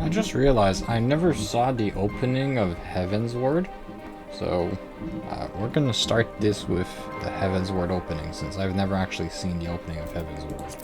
I just realized I never saw the opening of Heaven's Word, so we're gonna start this with the Heaven's Word opening, since I've never actually seen the opening of Heaven's Word.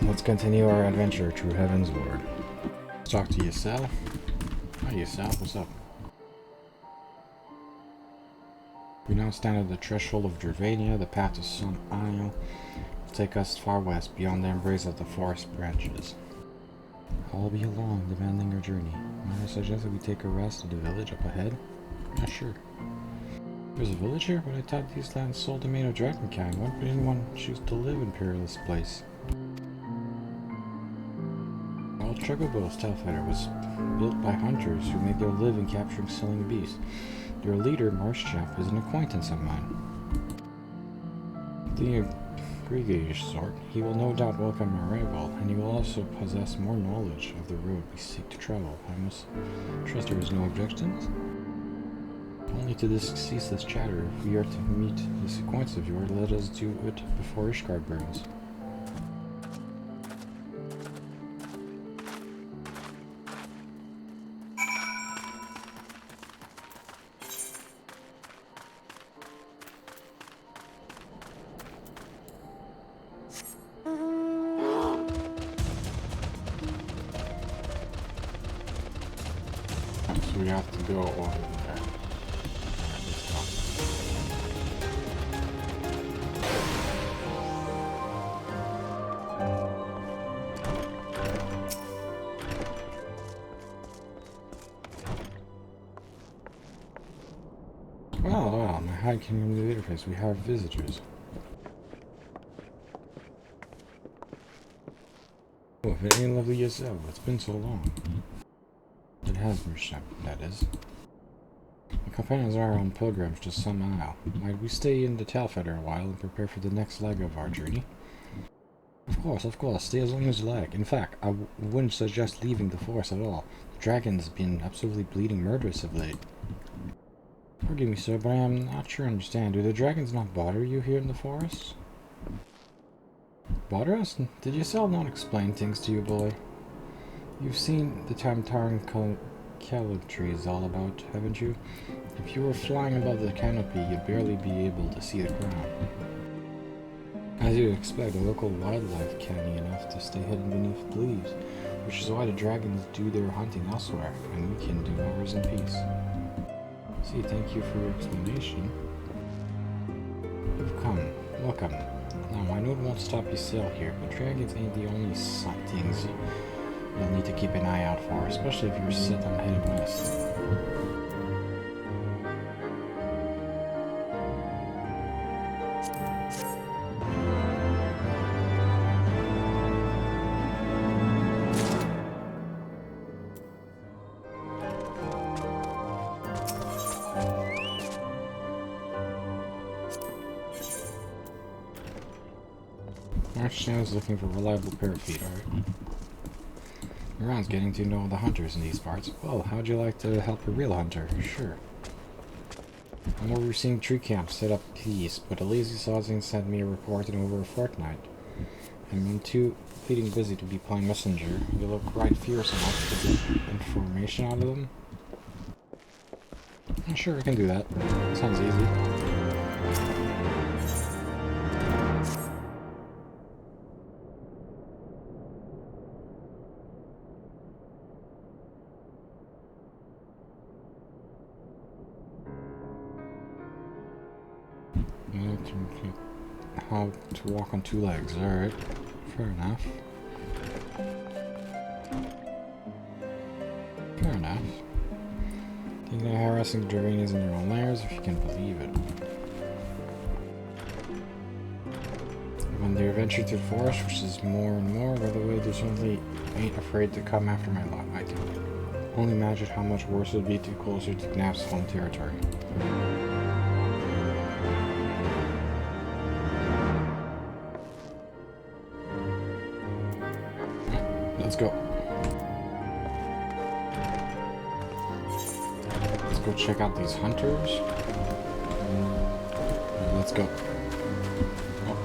Let's continue our adventure through Heaven's Ward. Let's talk to Yasel. Hi Yasel, what's up? We now stand at the threshold of Dravania. The path to Sun Isle will take us far west, beyond the embrace of the forest branches. I'll be along, demanding your journey. Might I suggest that we take a rest at the village up ahead? Yeah, sure. There's a villager? But I thought these lands sold the main of Dragonkind. Why would anyone choose to live in perilous place? Well, Chugabill's Talfighter was built by hunters who made their living capturing selling beasts. Their leader, Marshchamp, is an acquaintance of mine. The Gregish sort, he will no doubt welcome our arrival, and he will also possess more knowledge of the road we seek to travel. I must trust there is no objections? Only to this ceaseless chatter. If we are to meet this acquaintance of yours, let us do it before Ishgard burns. So we have to go on there. Well, my high community interface, we have visitors. Oh, if it ain't lovely as ever, it's been so long. It has been shut, that is. My companions are on pilgrims to some isle. Might we stay in the Talfighter a while and prepare for the next leg of our journey? Of course, stay as long as you like. In fact, I wouldn't suggest leaving the forest at all. The dragon's been absolutely bleeding murderous of late. Forgive me, sir, but I am not sure I understand. Do the dragons not bother you here in the forest? Bother us? Did yourself not explain things to you, boy? You've seen the Tamtaran Caliptree is all about, haven't you? If you were flying above the canopy, you'd barely be able to see the ground. As you'd expect, the local wildlife canny enough to stay hidden beneath the leaves, which is why the dragons do their hunting elsewhere, and we can do ours in peace. See, thank you for your explanation. You've come. Welcome. Now, I know it won't stop you still here, but dragons ain't the only things you'll need to keep an eye out for, especially if you're set on heading west. Marshchamp looking for a reliable pair of feet, alright. Around's getting to know the hunters in these parts. Well, how'd you like to help a real hunter? Sure. I'm overseeing tree camps set up peace, but a lazy sozzing sent me a report in over a fortnight. I'm too bleeding busy to be playing messenger. You look right fierce enough to get information out of them. Sure, I can do that. Sounds easy. How to walk on two legs, alright. Fair enough. Fair enough. Think they're harassing the Dravanians in their own lairs, if you can believe it. When they venture through the forest, which is more and more, by the way, they certainly ain't afraid to come after my lot. I can only imagine how much worse it would be too closer to Gnap's home territory. Let's go. Let's go check out these hunters. Let's go. Oh.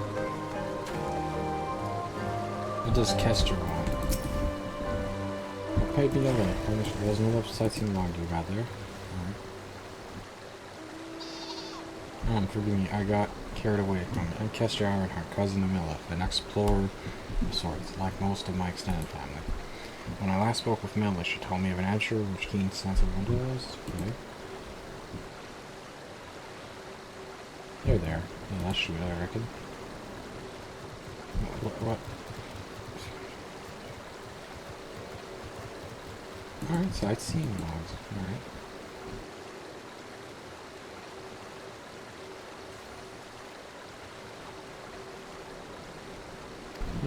What does Cactuar want? Okay, be alright. There's no left sightseeing log you got there. Alright. Forgive me, I got carried away from it. I'm Cactuar Ironheart, cousin of Millith, an explorer of sorts, like most of my extended family. When I last spoke with Millith, she told me of an adventure which keen sense of wanderlust. Okay. They're there. Yeah, that's shoot, I reckon. What? Alright, sightseeing logs. Alright.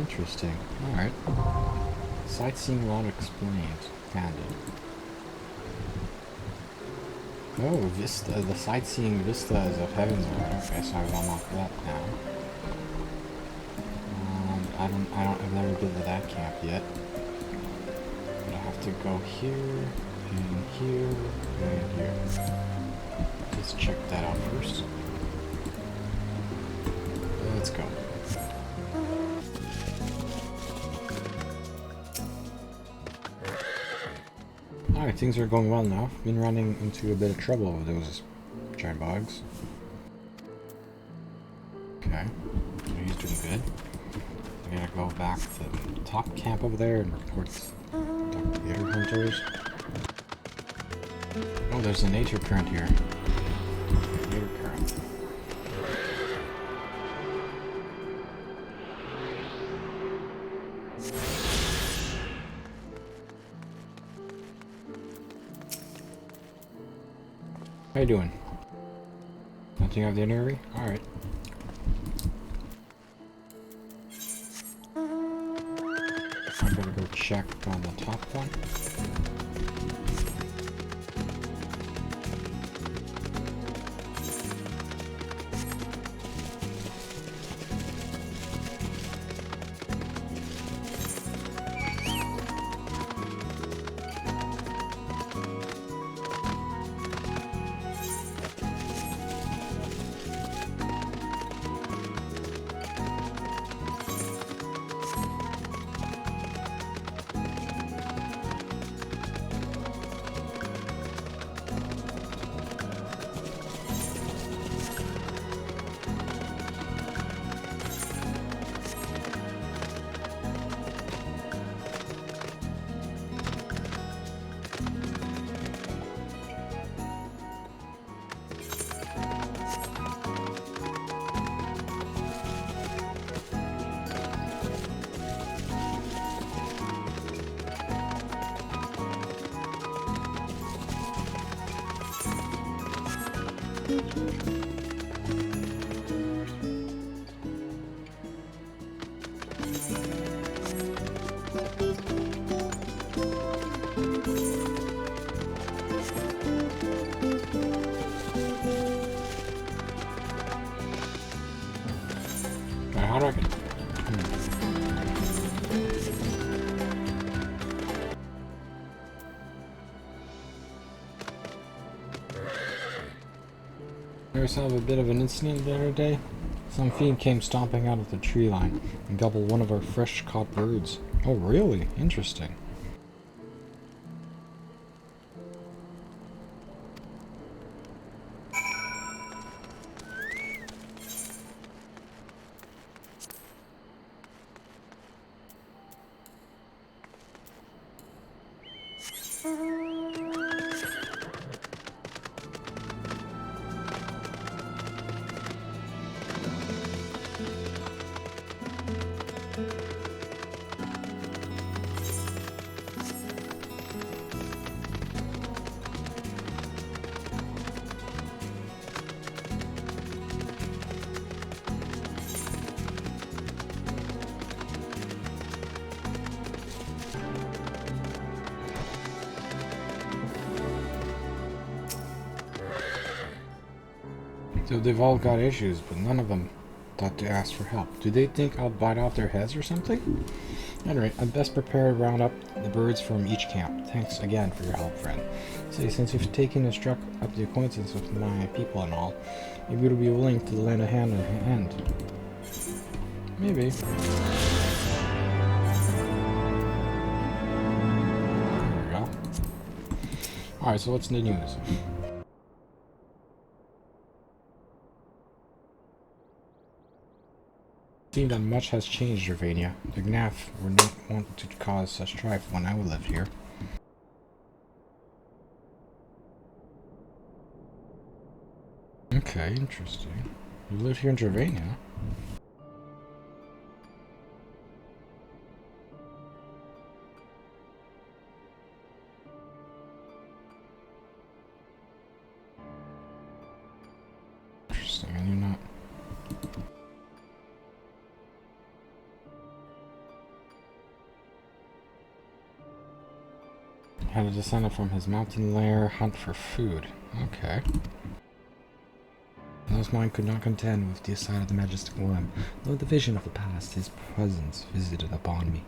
Interesting. Alright. Sightseeing route explained. Founded. Oh, Vista. The sightseeing vistas of Heavensward. Okay, so I've unlocked that now. I've never been to that camp yet. But I have to go here, and here, and here. Let's check that out first. Let's go. Alright, things are going well now. Been running into a bit of trouble with those giant bugs. Okay, so he's doing good. I gotta go back to the top camp over there and report the Aether hunters. Oh, there's an Aether current here. Aether current. How you doing? Nothing out of the ordinary? Alright. I'm gonna go check on the top one. How do I get... There was a bit of an incident the other day. Some fiend came stomping out of the tree line and gobbled one of our fresh caught birds. Oh really? Interesting. So they've all got issues, but none of them thought to ask for help. Do they think I'll bite off their heads or something? Anyway, I'm best prepared to round up the birds from each camp. Thanks again for your help, friend. Say, since you've taken and struck up the acquaintance with my people and all, maybe you'll be willing to lend a hand in hand. Maybe. There we go. Alright, so what's the news? It seems that much has changed, Dravania. The Gnaf were not want to cause such strife when I lived here. Okay, interesting. You lived here in Dravania? Interesting, I knew not. had a descendant from his mountain lair hunt for food. Okay. Those mine could not contend with the sight of the majestic worm, though the vision of the past, his presence visited upon me.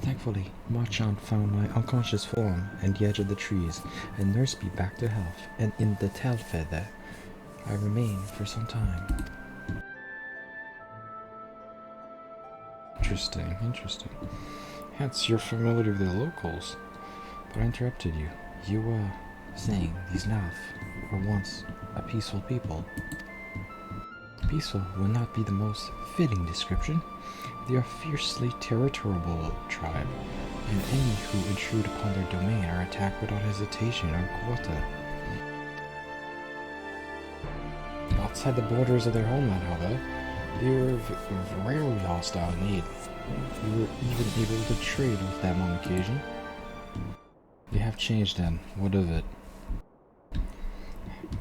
Thankfully, Marchand found my unconscious form at the edge of the trees, and nursed me back to health, and in the Telfed there, I remained for some time. Interesting, interesting. Hence, you're familiar with the locals. But I interrupted you. You were saying these Nalf were once a peaceful people. Peaceful would not be the most fitting description. They are a fiercely territorial tribe, and any who intrude upon their domain are attacked without hesitation or quarter. Outside the borders of their homeland, however, they were rarely hostile in aid. We were even able to trade with them on occasion. They have changed then. What of it?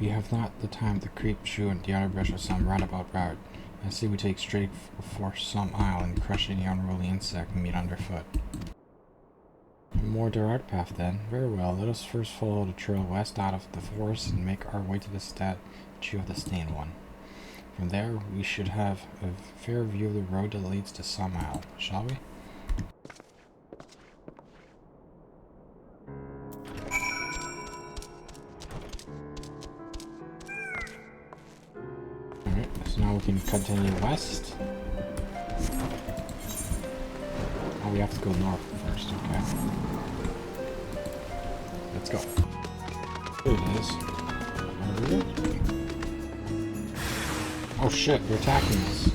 We have not the time to creep through the underbrush of some roundabout route. I see we take straight for some isle and crush any unruly insect we meet underfoot. A more direct path then. Very well, let us first follow the trail west out of the forest and make our way to the statue of the Stained One. From there, we should have a fair view of the road that leads to some isle, shall we? Alright, so now we can continue west. Oh, we have to go north first, okay. Let's go. There it is. Over here. Oh shit, they're attacking us.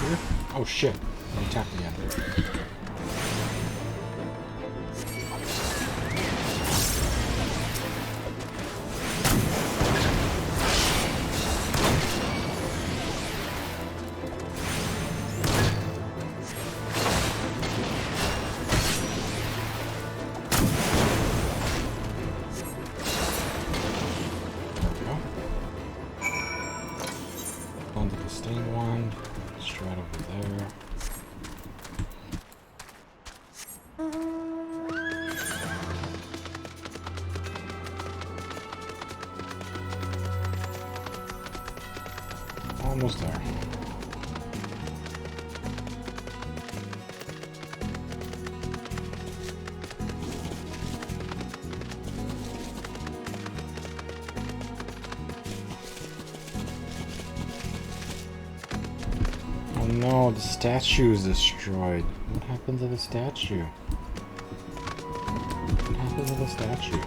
here? Oh shit. I attacked again. Onto the stained wand. Straight over there. Almost there. Oh no, the statue is destroyed. What happened to the statue? What happened to the statue?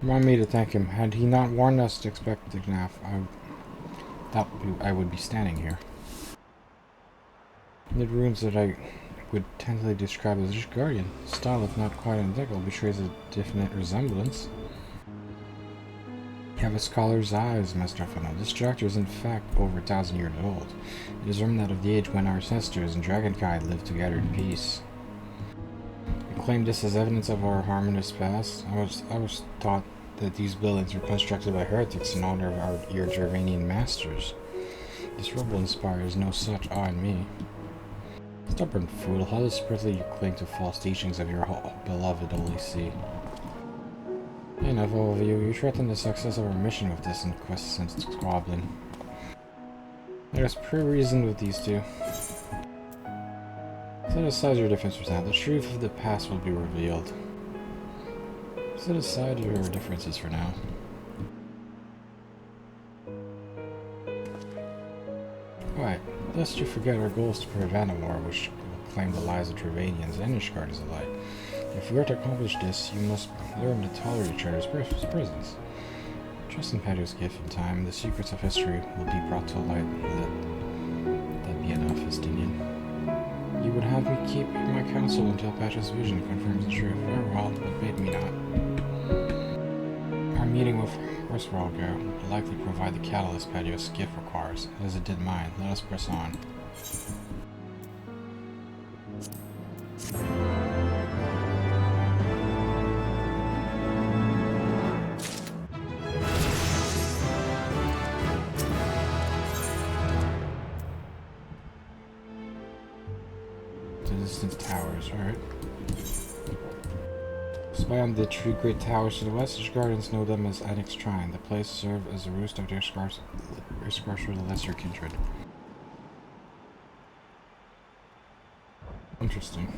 Remind me to thank him. Had he not warned us to expect the Gnaf, I would be standing here. The runes that I would tentatively describe as Guardian, style if not quite identical, betrays a definite resemblance. You have a scholar's eyes, Master Funnel. This structure is in fact over 1,000 years old. It is remnant of the age when our ancestors and Dragonkind lived together in peace. You claim this as evidence of our harmonious past? I was taught that these buildings were constructed by heretics in honor of your Dravanian masters. This rubble inspires no such awe in me. Stubborn fool, how desperately you cling to false teachings of your beloved Holy See. Enough of you. You threaten the success of our mission with this incessant squabbling. Let us pre-reason with these two. Set aside your differences now. The truth of the past will be revealed. Set aside your differences for now. Right, lest you forget our goal is to prevent a war which will claim the lives of Dravanians and Ishgarders alike. If we are to accomplish this, you must learn to tolerate each other's presence. Trust in Padio's gift in time, the secrets of history will be brought to light. Let that be enough, Estinian. You would have me keep my counsel until Padio's vision confirms the truth. Very well, but bid me not. Our meeting with Horswalger will likely provide the catalyst Padio's gift requires, as it did mine. Let us press on. Distant towers, alright. Spy on the three great towers to the west. Ishgardens know them as Anix Shrine. The place served as a roost of their Ishgars for the lesser kindred. Interesting.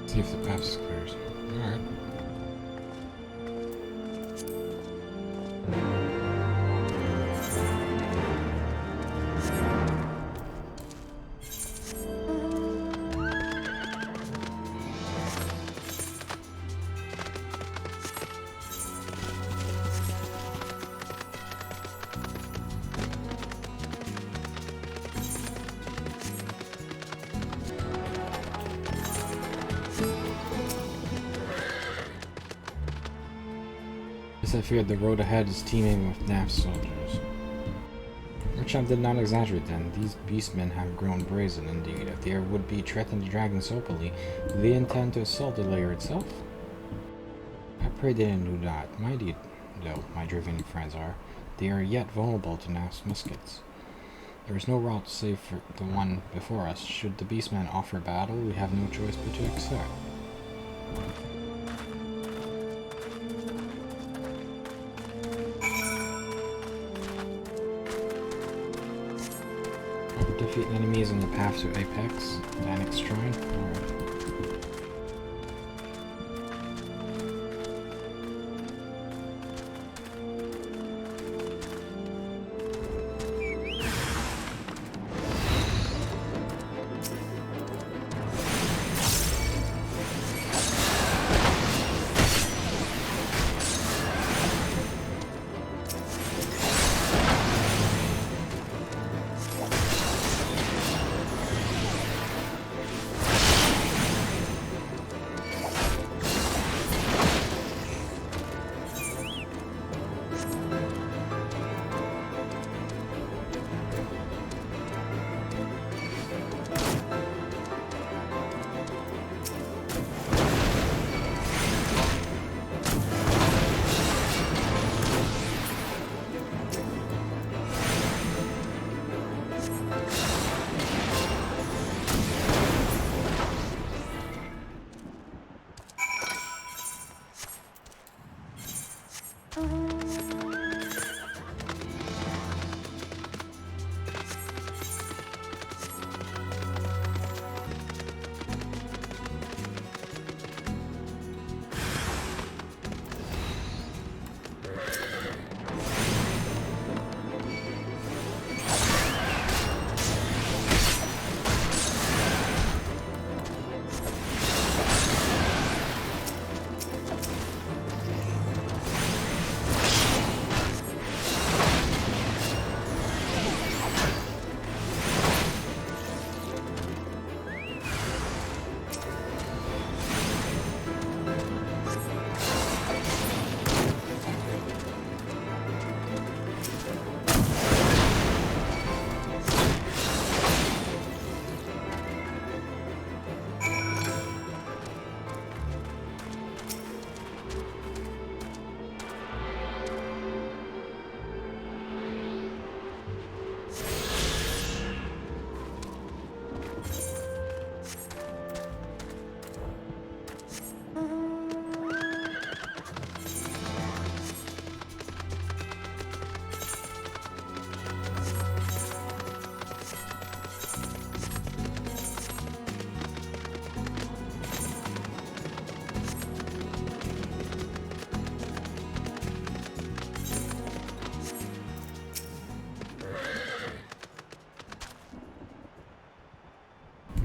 See if the path is clear. Alright. I feared the road ahead is teeming with Gnaf soldiers. Merchant did not exaggerate then. These beastmen have grown brazen indeed. If they would be threaten the dragons openly, do they intend to assault the lair itself? I pray they do not. Mighty though my Dravanian friends are, they are yet vulnerable to Gnaf's muskets. There is no route save for the one before us. Should the beastmen offer battle, we have no choice but to accept. Defeat enemies on the path to Apex. Danix Shrine. Alright.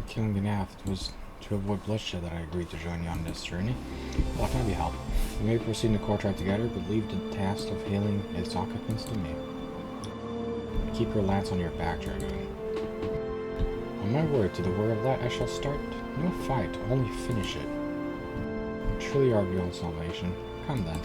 Killing the Nath was to avoid bloodshed that I agreed to join you on this journey. How can I be helped? We may proceed in the core track together, but leave the task of hailing its occupants to me. Keep your lance on your back, Dragoon. On my word, to the word of that I shall start. No fight, only finish it. Truly our beyond salvation. Come then.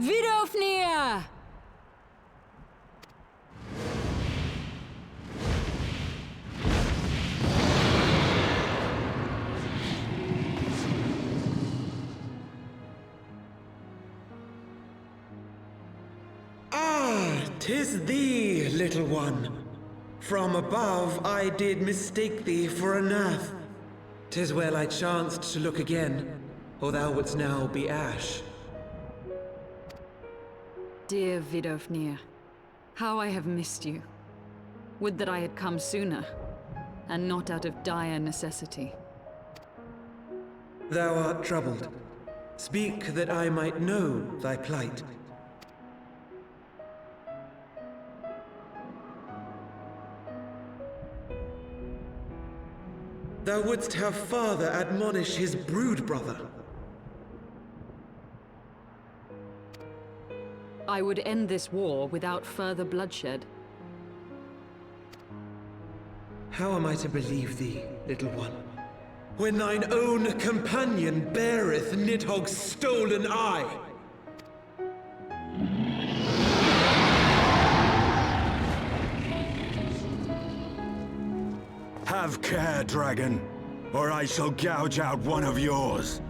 Vidofnir! Ah, 'tis thee, little one. From above I did mistake thee for a Nath. 'Tis well I chanced to look again, or thou wouldst now be ash. Dear Vidofnir, how I have missed you. Would that I had come sooner, and not out of dire necessity. Thou art troubled. Speak that I might know thy plight. Thou wouldst have father admonish his brood brother. I would end this war without further bloodshed. How am I to believe thee, little one, when thine own companion beareth Nidhogg's stolen eye? Have care, dragon, or I shall gouge out one of yours.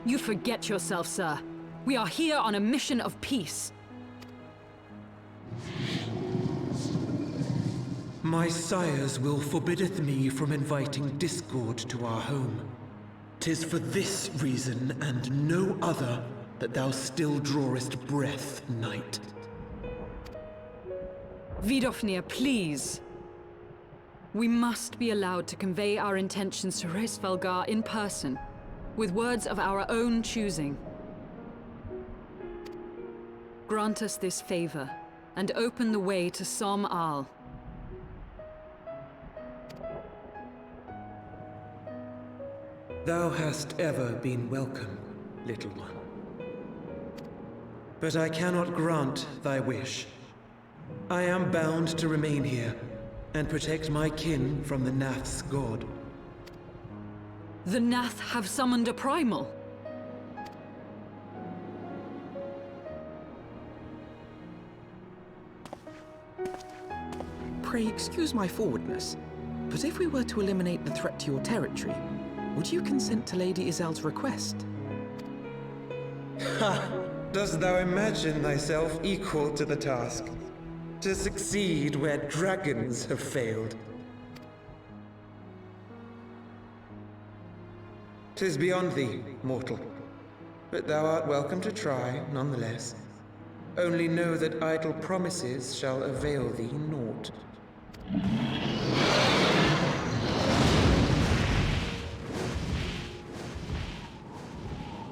You forget yourself, sir. We are here on a mission of peace. My sire's will forbiddeth me from inviting discord to our home. 'Tis for this reason and no other that thou still drawest breath, knight. Vidofnir, please. We must be allowed to convey our intentions to Hraesvelgar in person, with words of our own choosing. Grant us this favor, and open the way to Som Al. Thou hast ever been welcome, little one. But I cannot grant thy wish. I am bound to remain here and protect my kin from the Nath's god. The Nath have summoned a primal. Pray excuse my forwardness, but if we were to eliminate the threat to your territory, would you consent to Lady Izel's request? Ha! Dost thou imagine thyself equal to the task? To succeed where dragons have failed? 'Tis beyond thee, mortal. But thou art welcome to try, nonetheless. Only know that idle promises shall avail thee naught.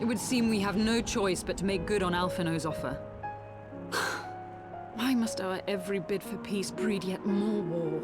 It would seem we have no choice but to make good on Alphino's offer. Why must our every bid for peace breed yet more war?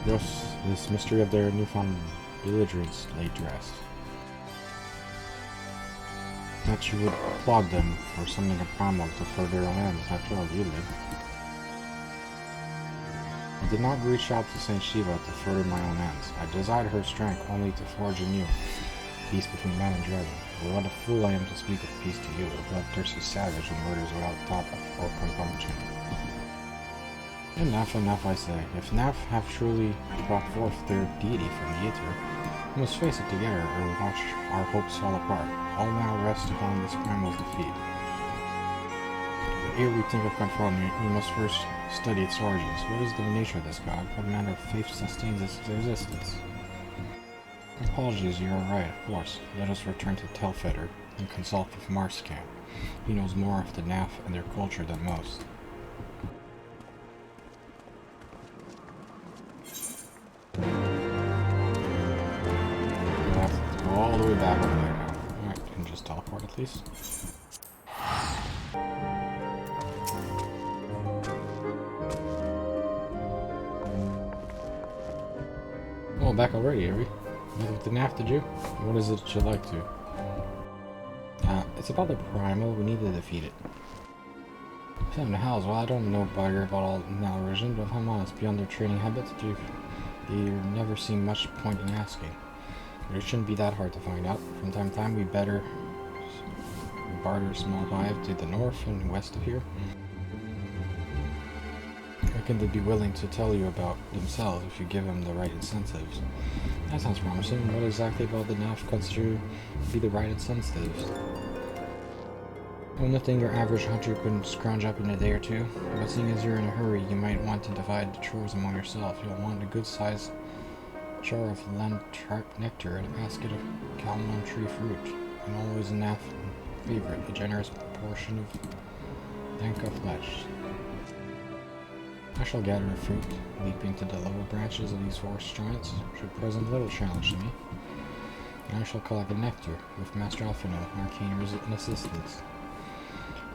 Thus, this mystery of their newfound belligerence laid to rest. That you would applaud them for summoning a primal to further their own ends, after all, you live. I did not reach out to Saint Shiva to further my own ends. I desired her strength only to forge anew peace between man and dragon. But what a fool I am to speak of peace to you, a bloodthirsty savage who murders without thought or compunction. Enough, I say. If Naf have truly brought forth their deity from the Aether, we must face it together or watch our hopes fall apart. All now rest upon this primal's defeat. But ere we think of confronting it, we must first study its origins. What is the nature of this god? What manner of faith sustains its existence? Apologies, you are right, of course. Let us return to Telfeder and consult with Marscan. He knows more of the Naf and their culture than most. All the way back over there now. Alright, I can just teleport at least. Well, back already, are we? Nothing with the NAF, did you? What is it that you'd like to? It's about the primal. We need to defeat it. Seven hells. Well, I don't know bugger about all Nalorision, but if I'm honest, beyond their training habits, there never seem much point in asking. But it shouldn't be that hard to find out. From time to time, we barter a small hive to the north and west of here. I reckon they'd be willing to tell you about themselves if you give them the right incentives. That sounds promising. What exactly about the NAF consider to be the right incentives? Well, nothing your average hunter couldn't scrounge up in a day or two. But seeing as you're in a hurry, you might want to divide the chores among yourself. You'll want a good-sized jar of lantark nectar and a basket of calmon tree fruit. And always a NAF favorite, a generous portion of danka flesh. I shall gather a fruit, leaping to the lower branches of these forest giants should present little challenge to me. And I shall collect a nectar with Master Alphino, arcane assistance.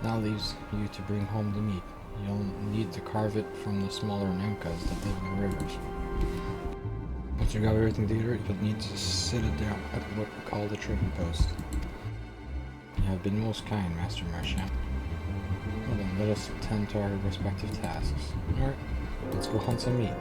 Now leaves you to bring home the meat. You'll need to carve it from the smaller Nemkas that live in the rivers. Once you gather everything together, you'll need to sit it down at what we call the trading post. You have been most kind, Master Marchand. Well then, let us tend to our respective tasks. Alright, let's go hunt some meat.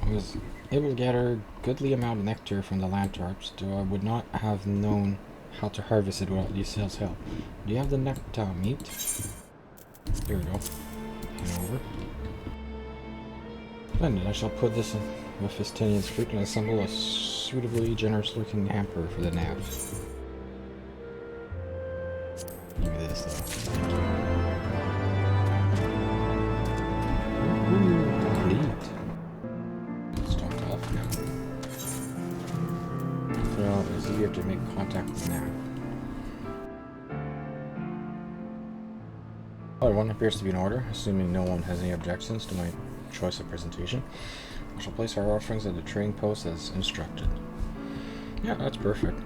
I was able to gather a goodly amount of nectar from the lantarps, though I would not have known how to harvest it without Lysiel's help. Do you have the nectar meat? There we go. And over. Splendid, I shall put this in with Festinian's fruit and assemble a suitably generous looking hamper for the nav. Give me this though. Complete. Let's start off now. After all, it's easier to make contact with the nav. Everyone appears to be in order, assuming no one has any objections to my choice of presentation. I shall place our offerings at the trading post as instructed. Yeah, that's perfect.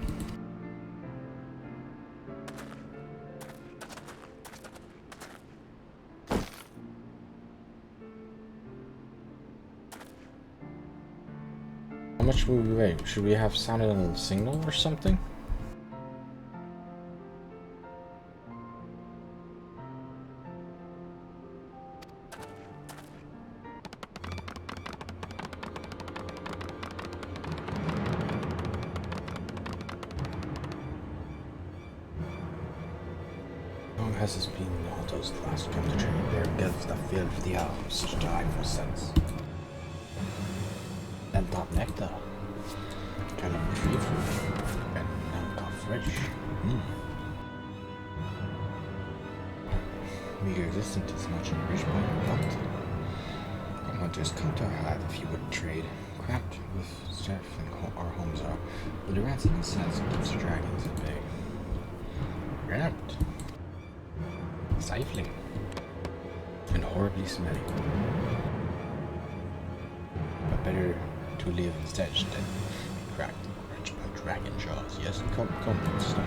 How much will we wait? Should we have sounded a little signal or something? Has this been all those last come to trade their gifts that filled the elves such time for sense? And top nectar. Kind of tree fruit. And Nanka fresh. Meager existence is much enriched by your lot. But hunters come to our hive if you would trade. Cramped with stuff and our homes are, but the ransom and sense keeps the dragons at bay. Cramped. Stifling and horribly smelly, but better to live instead than be cracked and crushed by dragon jaws. Yes, come, stuff.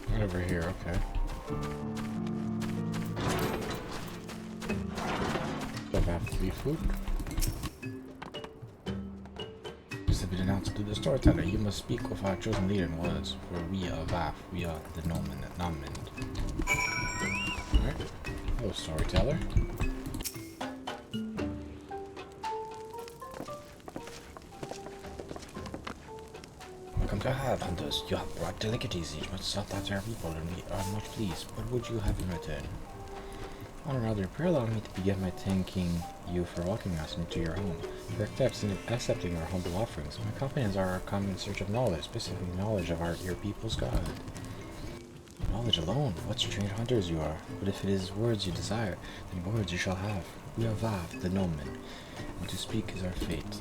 Right over here, okay. I have 3 food. This has been announced to the storyteller. You must speak with our chosen leader in words, for we are VAF, we are the nominant. Alright. Hello, storyteller. Welcome to Hive Hunters. You have brought delicacies much sought after our people, and we are much pleased. What would you have in return? On another prayer, allow me to begin by thanking you for welcoming us into your home. For accepting our humble offerings. My companions are coming in search of knowledge, specifically knowledge of your people's God. Knowledge alone? What strange hunters you are. But if it is words you desire, then words you shall have. We are Vav, the Nomen, and to speak is our fate.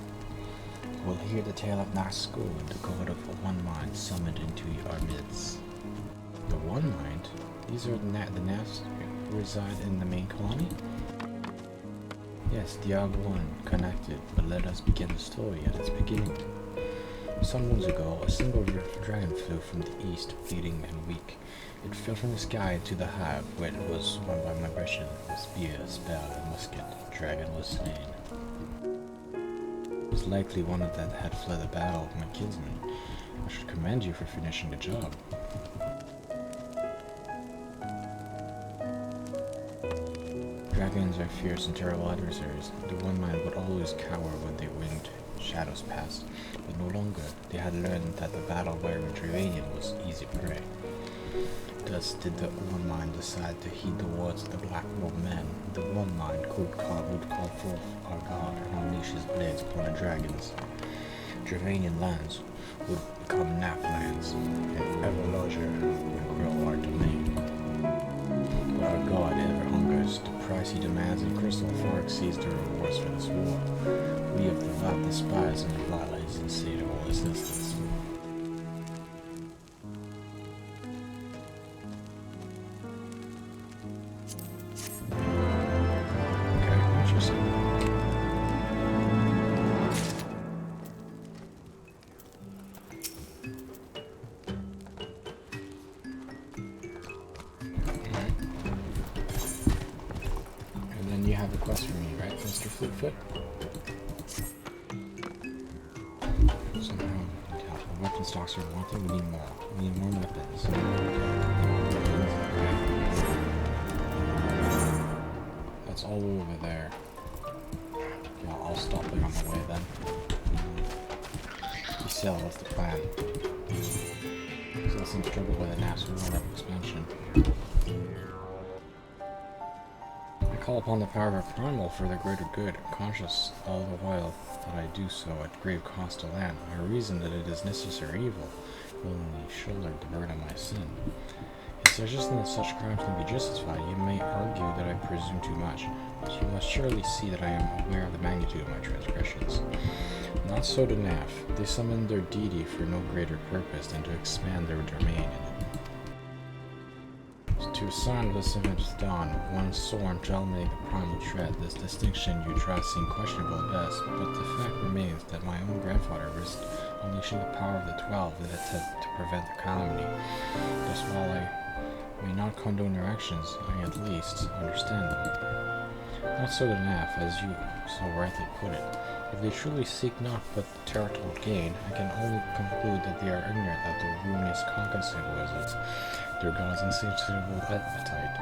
You will hear the tale of Nazgul, the god of one mind, summoned into our midst. The one mind? These are the Nas who reside in the main colony? Yes, Diablo connected, but let us begin the story at its beginning. Some moons ago, a single dragon flew from the east, bleeding and weak. It fell from the sky into the hive, where it was won by my Russian, spear, spell, and musket. The dragon was slain. It was likely one of that had fled the battle with my kinsman. I should commend you for finishing the job. Dragons are fierce and terrible adversaries. The one mind would always cower when the winged shadows passed, but no longer. They had learned that the battle-weary Dravanian was easy prey. Thus did the one mind decide to heed the words of the black-robed men. The one mind would call forth our god and unleash his blades upon the dragons. Dravanian lands would become Nap lands, and ever larger would grow our domain. But our god ever hungers. The price he demands in crystal far exceeds the rewards for this war. We of the Vav despise and revile his insatiable existence. Fleetfoot. Somehow, the weapon stocks are wanting. We need more. We need more weapons. That's all over there. Yeah, I'll stop it on the way then. We sell. What's the plan? So that's some trouble with the national expansion. Call upon the power of primal for the greater good, conscious all the while that I do so at grave cost to land. I reason that it is necessary evil, willingly shoulder the burden of my sin. His suggestion that such crimes can be justified, you may argue that I presume too much, but you must surely see that I am aware of the magnitude of my transgressions. Not so to Naf. They summoned their deity for no greater purpose than to expand their domain in it. To assign the seventh dawn, one sworn shall make the primal tread. This distinction you trust seem questionable at best, but the fact remains that my own grandfather risked unleashing the power of the 12 in an attempt to prevent the calamity. Thus, while I may not condone their actions, I at least understand them. Not so the Naf, as you so rightly put it. If they truly seek not but territorial gain, I can only conclude that they are ignorant of the ruinous consequences their god's insatiable appetite.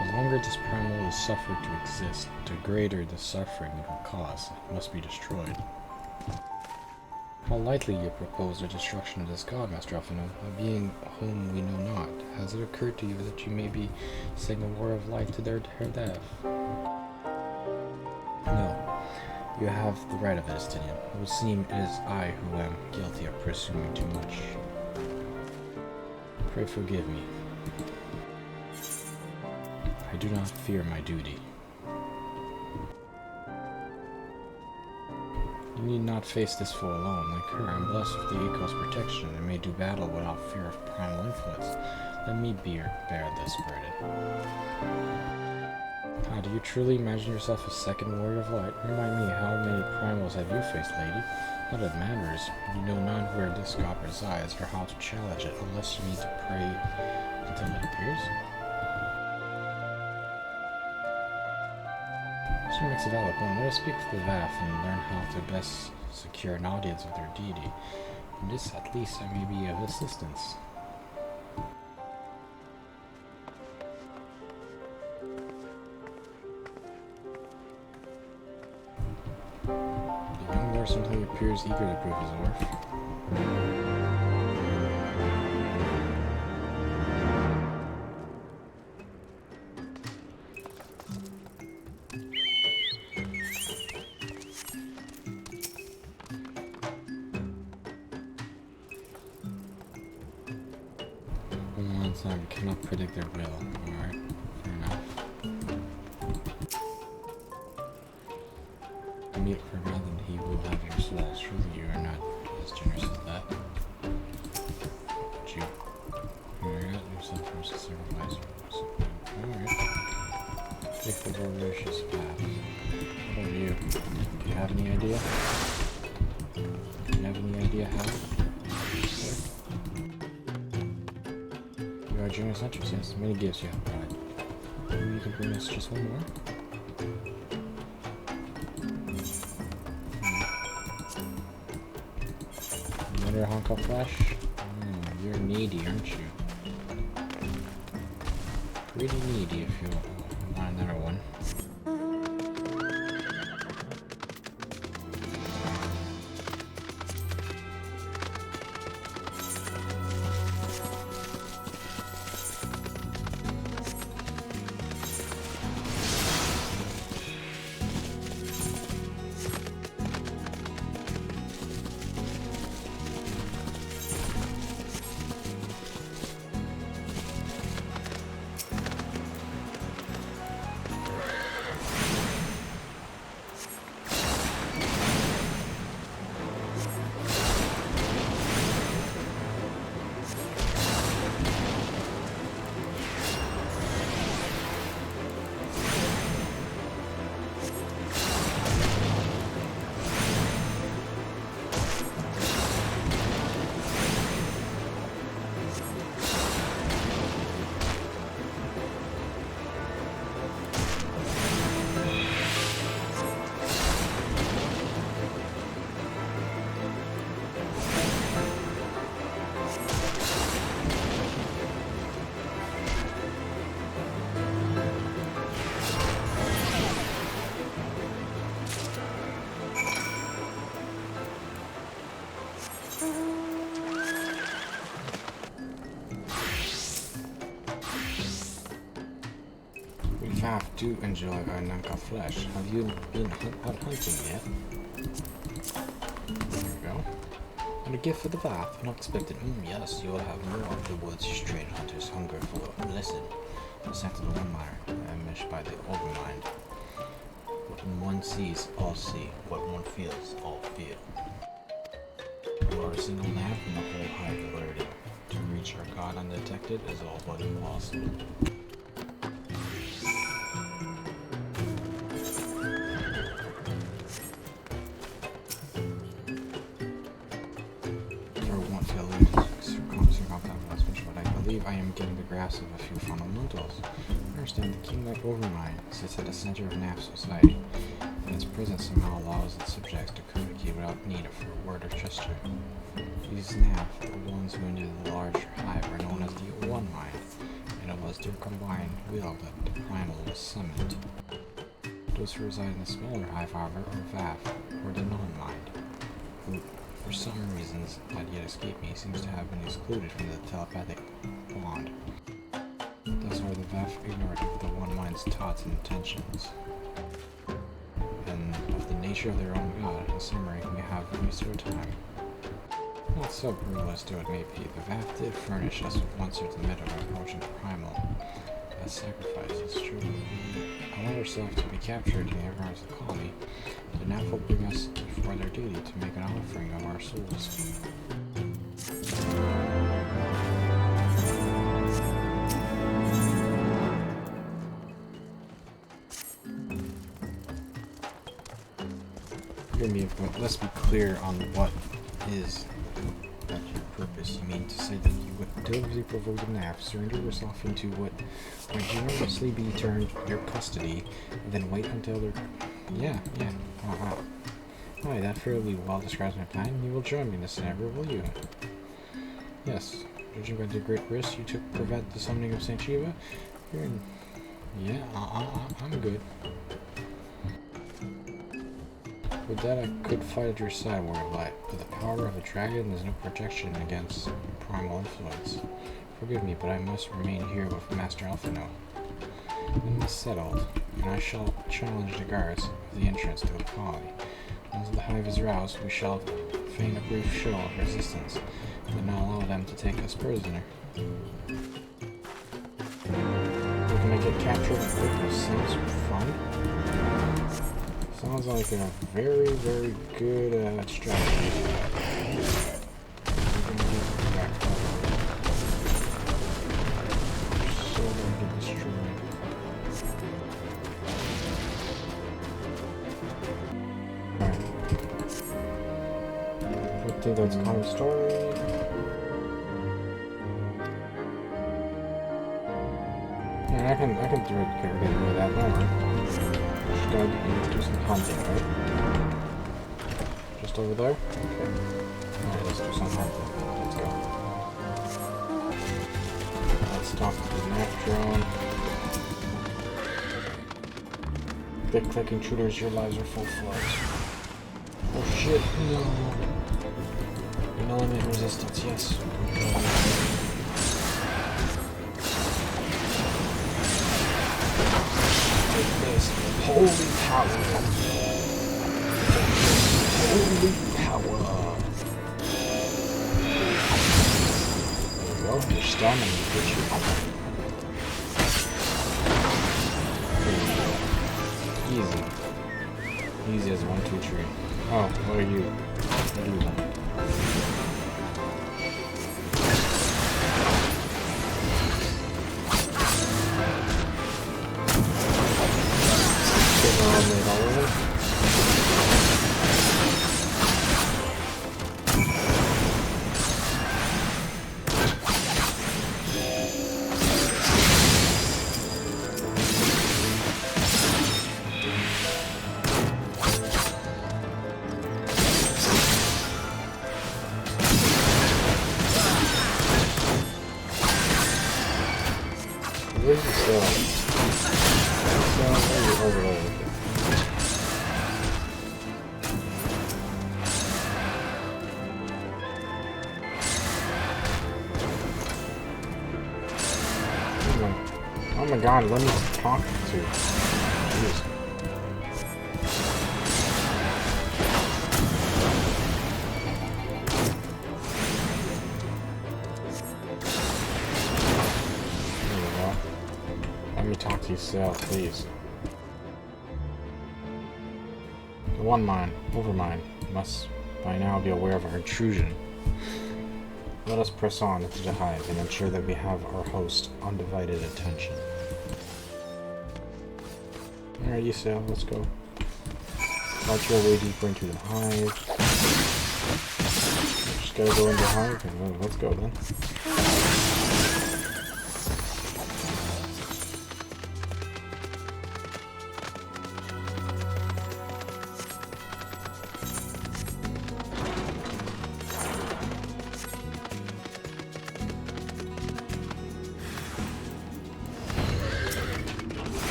The longer this primal is suffered to exist, the greater the suffering it will cause. It must be destroyed. How lightly you propose the destruction of this god, Master Alphino, a being whom we know not. Has it occurred to you that you may be saying a word of life to their death? No. You have the right of it, Estinian. It would seem it is I who am guilty of presuming too much. Pray forgive me. I do not fear my duty. You need not face this foe alone. Like her, I am blessed with the Eco's protection and may do battle without fear of primal influence. Let me bear this burden. Do you truly imagine yourself a second warrior of light? Remind me, how many primals have you faced, lady? Not that it matters. You know not where this god resides or how to challenge it, unless you need to pray until it appears. She makes a valid point. Let us speak to the VAF and learn how to best secure an audience with their deity. In this, at least, I may be of assistance. The young lord simply appears eager to prove his worth. We cannot predict their will. Alright, fair enough. Meet for more than he will have your soul. Surely you are not as generous as that. But you regret yourself for sacrifice. Alright. Take the delicious path. What about you? Do you have any idea? Do you have any idea how? You are generous interest, yes. Many gifts you have provided. Maybe you can bring us just one more? Another hunk of flesh? You're needy, aren't you? Pretty needy if you want another one. VAF do enjoy our Nanka flesh. Have you been out hunting yet? There we go. And a gift for the VAF. Unexpected. Yes, you will have more of the woods strange hunters hunger for. Listen. The scent of the one miner, meshed by the overmind. What one sees, all see. What one feels, all feel. You are a single lamp and the whole hive alerted. To reach our god undetected is all but impossible. I am getting the grasp of a few fundamentals. I understand the king-like overmind sits at the center of NAF society, and its presence somehow allows its subjects to communicate without need for a word or gesture. These NAF, the ones who ended the larger hive, are known as the One Mind, and it was their combined will that the primal was summoned. Those who reside in the smaller hive, however, are VAF, or the Non-Mind, who, for some reasons that yet escape me, seems to have been excluded from the telepathic bond. Thus are the VAF ignorant of the One Mind's thoughts and intentions, and of the nature of their own god. In summary, we have wasted our time. Not so brutal as though it may be, the VAF did furnish us with one certain method of approaching the primal, as sacrifices. True. Allow yourself to be captured in the environs of the colony. The NAF will bring us before their duty to make an offering of our souls. Forgive me, but let's be clear on what is that you purpose, you mean to say that you would deliberately provoke the Nath, surrender yourself into what might generously be termed your custody, and then wait until they're... Yeah. Aye, that fairly well describes my plan. You will join me in this endeavor, will you? Yes. Judging by the great risk you took to prevent the summoning of St. Shiva, you're in... Yeah, I'm good. With that, I could fight at your side, Warrior of Light. With the power of a dragon, there's no protection against primal influence. Forgive me, but I must remain here with Master Alphino. Then it's settled, and I shall challenge the guards of the entrance to the colony. Once the hive is roused, we shall feign a brief show of resistance, and not allow them to take us prisoner. We're gonna get captured and quickly. Sounds fun. Sounds like a very, very good strategy. We're gonna get back up. So gonna get destroyed. Alright. I think that's kind of story. Yeah, I can get rid of that now. Just gotta do some hunting, right? Just over there? Okay. Alright, let's do some hunting. Let's go. Let's talk to the Nath drone. Click intruders, your lives are full flood. Oh shit, no. An element resistance, yes. Holy power! Holy power! There you go, you're stunned and you get you. Easy. Easy as 1, 2, 3. Oh, what are you? What are you doing? Where's the cell? Over there. Oh my god, let me talk to. Jeez. Talk to yourself, please. The one mine, Overmind, must by now be aware of our intrusion. Let us press on into the hive and ensure that we have our host undivided attention. Alright, you sail, let's go. March your way deeper into the hive. Just gotta go into the hive and let's go then.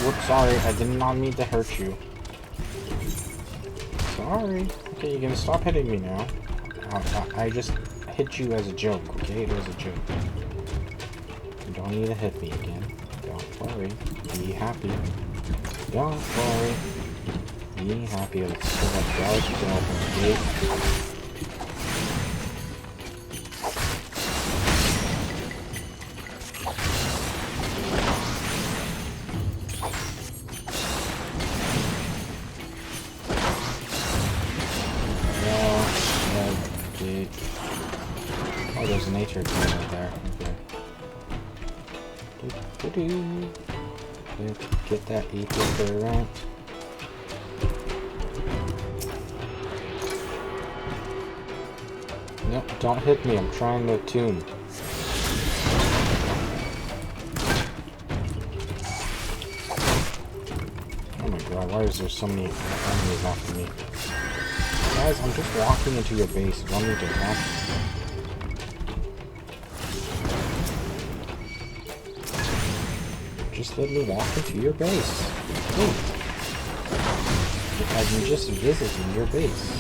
Whoops, sorry, I did not mean to hurt you. Sorry. Okay, you're gonna stop hitting me now. I just hit you as a joke, okay? It was a joke. You don't need to hit me again. Don't worry. Be happy. Don't worry. Be happy. Let's see that guard to open the gate. Oh, there's an Aether right there. Okay. Get that Aether right. Nope, don't hit me. I'm trying to tune. Oh my god, why is there so many enemies after me? Guys, I'm just walking into your base. You want me to attack? Just let me walk into your base. Please. I'm just visiting your base.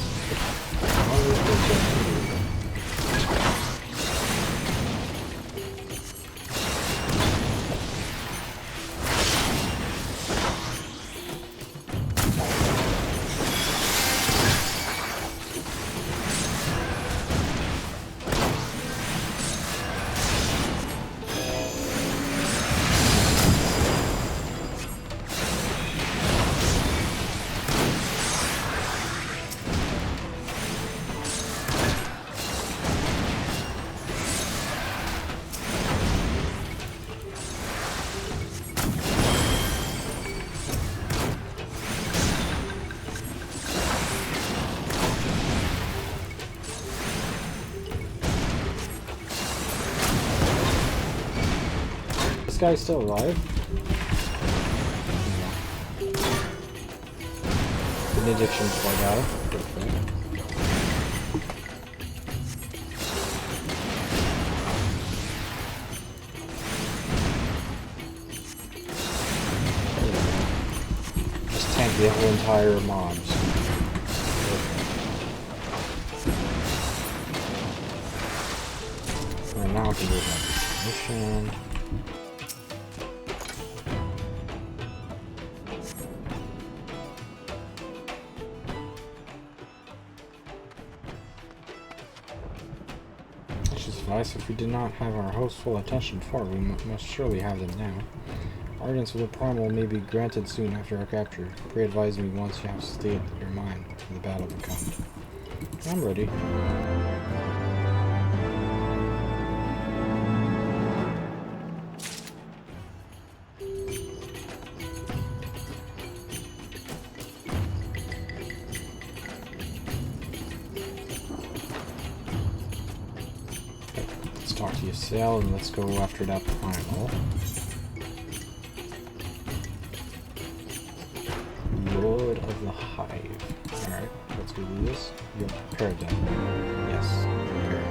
This guy's still alive? Yeah. Benediction's flag out. Perfect. Just tank the whole entire mobs. And now I can do that mission. If we did not have our host full attention before, we must surely have them now. Ardents of the primal may be granted soon after our capture. Pray advise me once you have stayed your mind for the battle to come. I'm ready. Talk to Ysael and let's go after that primal. Lord of the Hive. Alright, let's go do this. You're prepared then. Yes, prepared.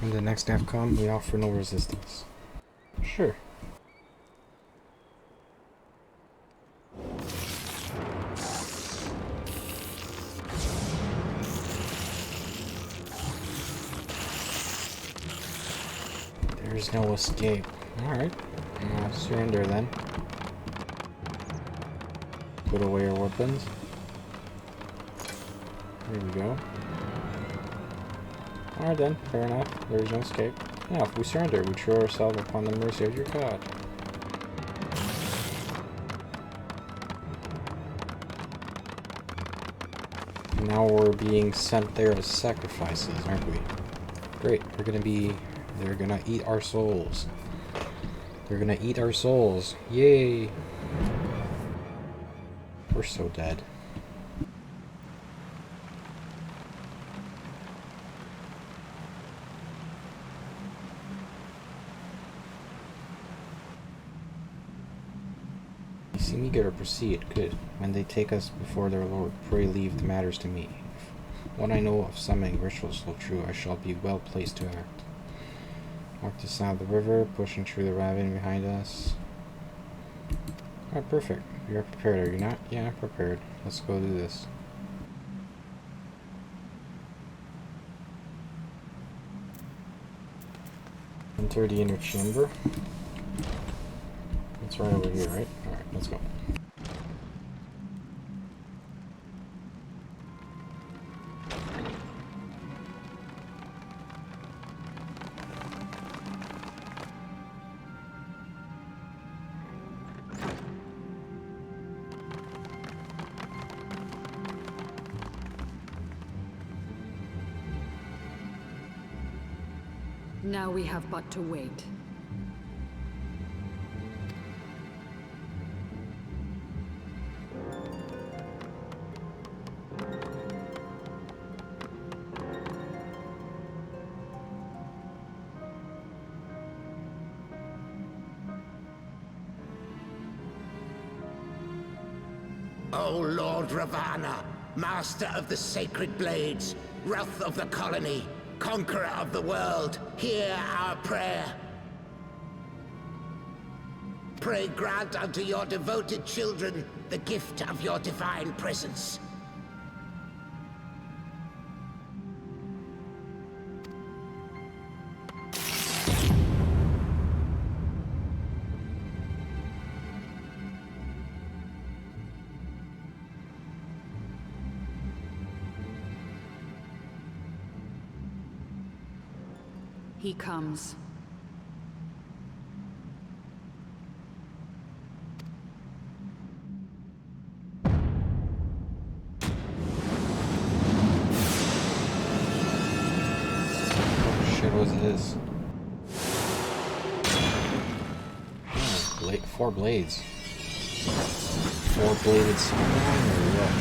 In the next AFCOM, we offer no resistance. Sure. There's no escape. Alright. Surrender then. Put away your weapons. There we go. Alright then, fair enough. There is no escape. Now, if we surrender, we throw ourselves upon the mercy of your god. And now we're being sent there as sacrifices, aren't we? Great, they're gonna eat our souls. They're gonna eat our souls. Yay! We're so dead. You seem eager to proceed. Good. When they take us before their lord, pray leave the matters to me. If what I know of summoning rituals hold true, I shall be well placed to act. Walk to the side of the river, pushing through the ravine behind us. Alright, perfect. You're prepared, are you not? Yeah, I'm prepared. Let's go do this. Enter the inner chamber. It's right over here, right? Alright, let's go. Now we have but to wait. O Lord Ravana, master of the sacred blades, wrath of the colony, conqueror of the world, hear our prayer. Pray grant unto your devoted children the gift of your divine presence. He comes. Oh shit, what was this? Oh, 4 blades. 4-bladed samurai or what?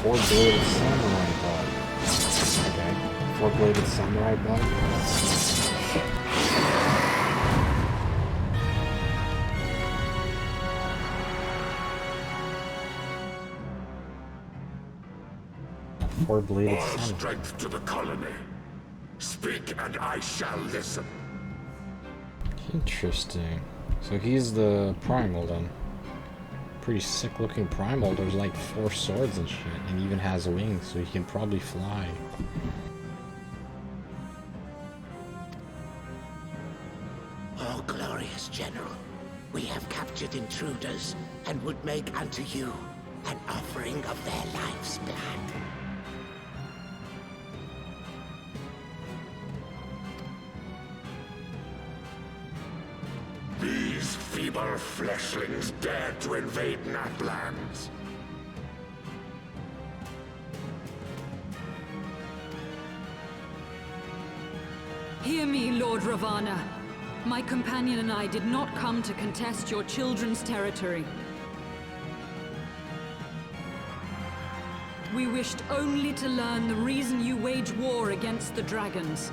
Four-bladed samurai bug. Okay. 4-bladed samurai bug. Four-bladed All samurai. strength to the colony. Speak and I shall listen. Interesting. So he's the primal then. Pretty sick looking primal. There's like 4 swords and shit, and even has wings, so he can probably fly. O glorious general, we have captured intruders and would make unto you an offering of their life's blood. These feeble fleshlings dare to invade Natlands. Hear me, Lord Ravana. My companion and I did not come to contest your children's territory. We wished only to learn the reason you wage war against the dragons.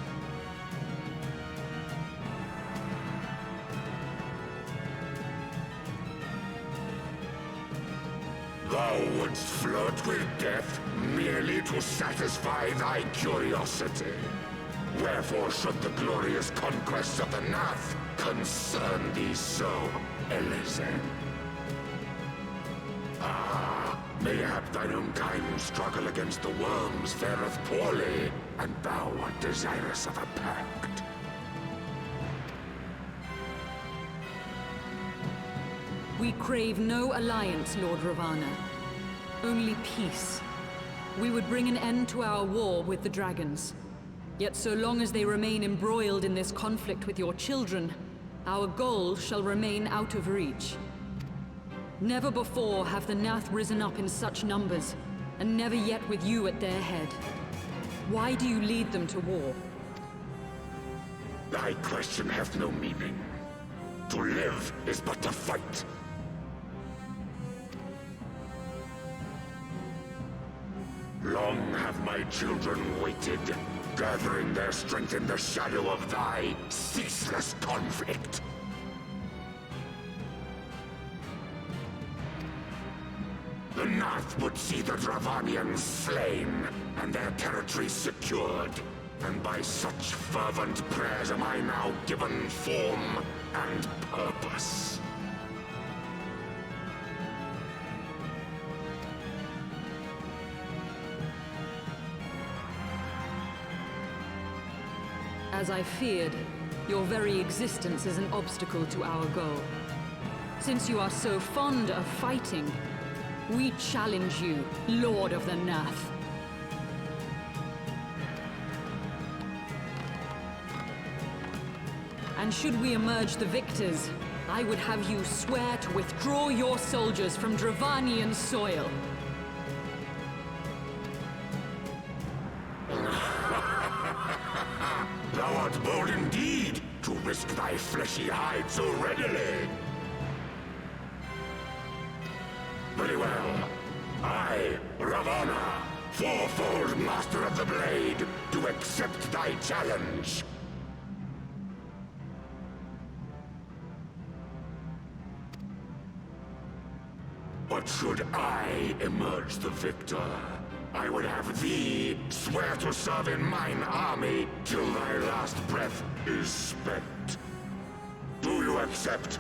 Thou wouldst flirt with death merely to satisfy thy curiosity. Wherefore should the glorious conquests of the Nath concern thee so, Eliezer? Ah, mayhap thine own kind struggle against the worms fareth poorly, and thou art desirous of a pact. We crave no alliance, Lord Ravana. Only peace. We would bring an end to our war with the dragons. Yet so long as they remain embroiled in this conflict with your children, our goal shall remain out of reach. Never before have the Nath risen up in such numbers, and never yet with you at their head. Why do you lead them to war? Thy question hath no meaning. To live is but to fight. Long have my children waited, gathering their strength in the shadow of thy ceaseless conflict. The Nath would see the Dravanians slain, and their territory secured. And by such fervent prayers am I now given form and purpose. As I feared, your very existence is an obstacle to our goal. Since you are so fond of fighting, we challenge you, Lord of the Nath. And should we emerge the victors, I would have you swear to withdraw your soldiers from Dravanian soil. Thou art bold indeed, to risk thy fleshy hide so readily. Very well. I, Ravana, fourfold master of the blade, do accept thy challenge. But should I emerge the victor, I would have thee swear to serve in mine army till thy last breath is spent. Do you accept?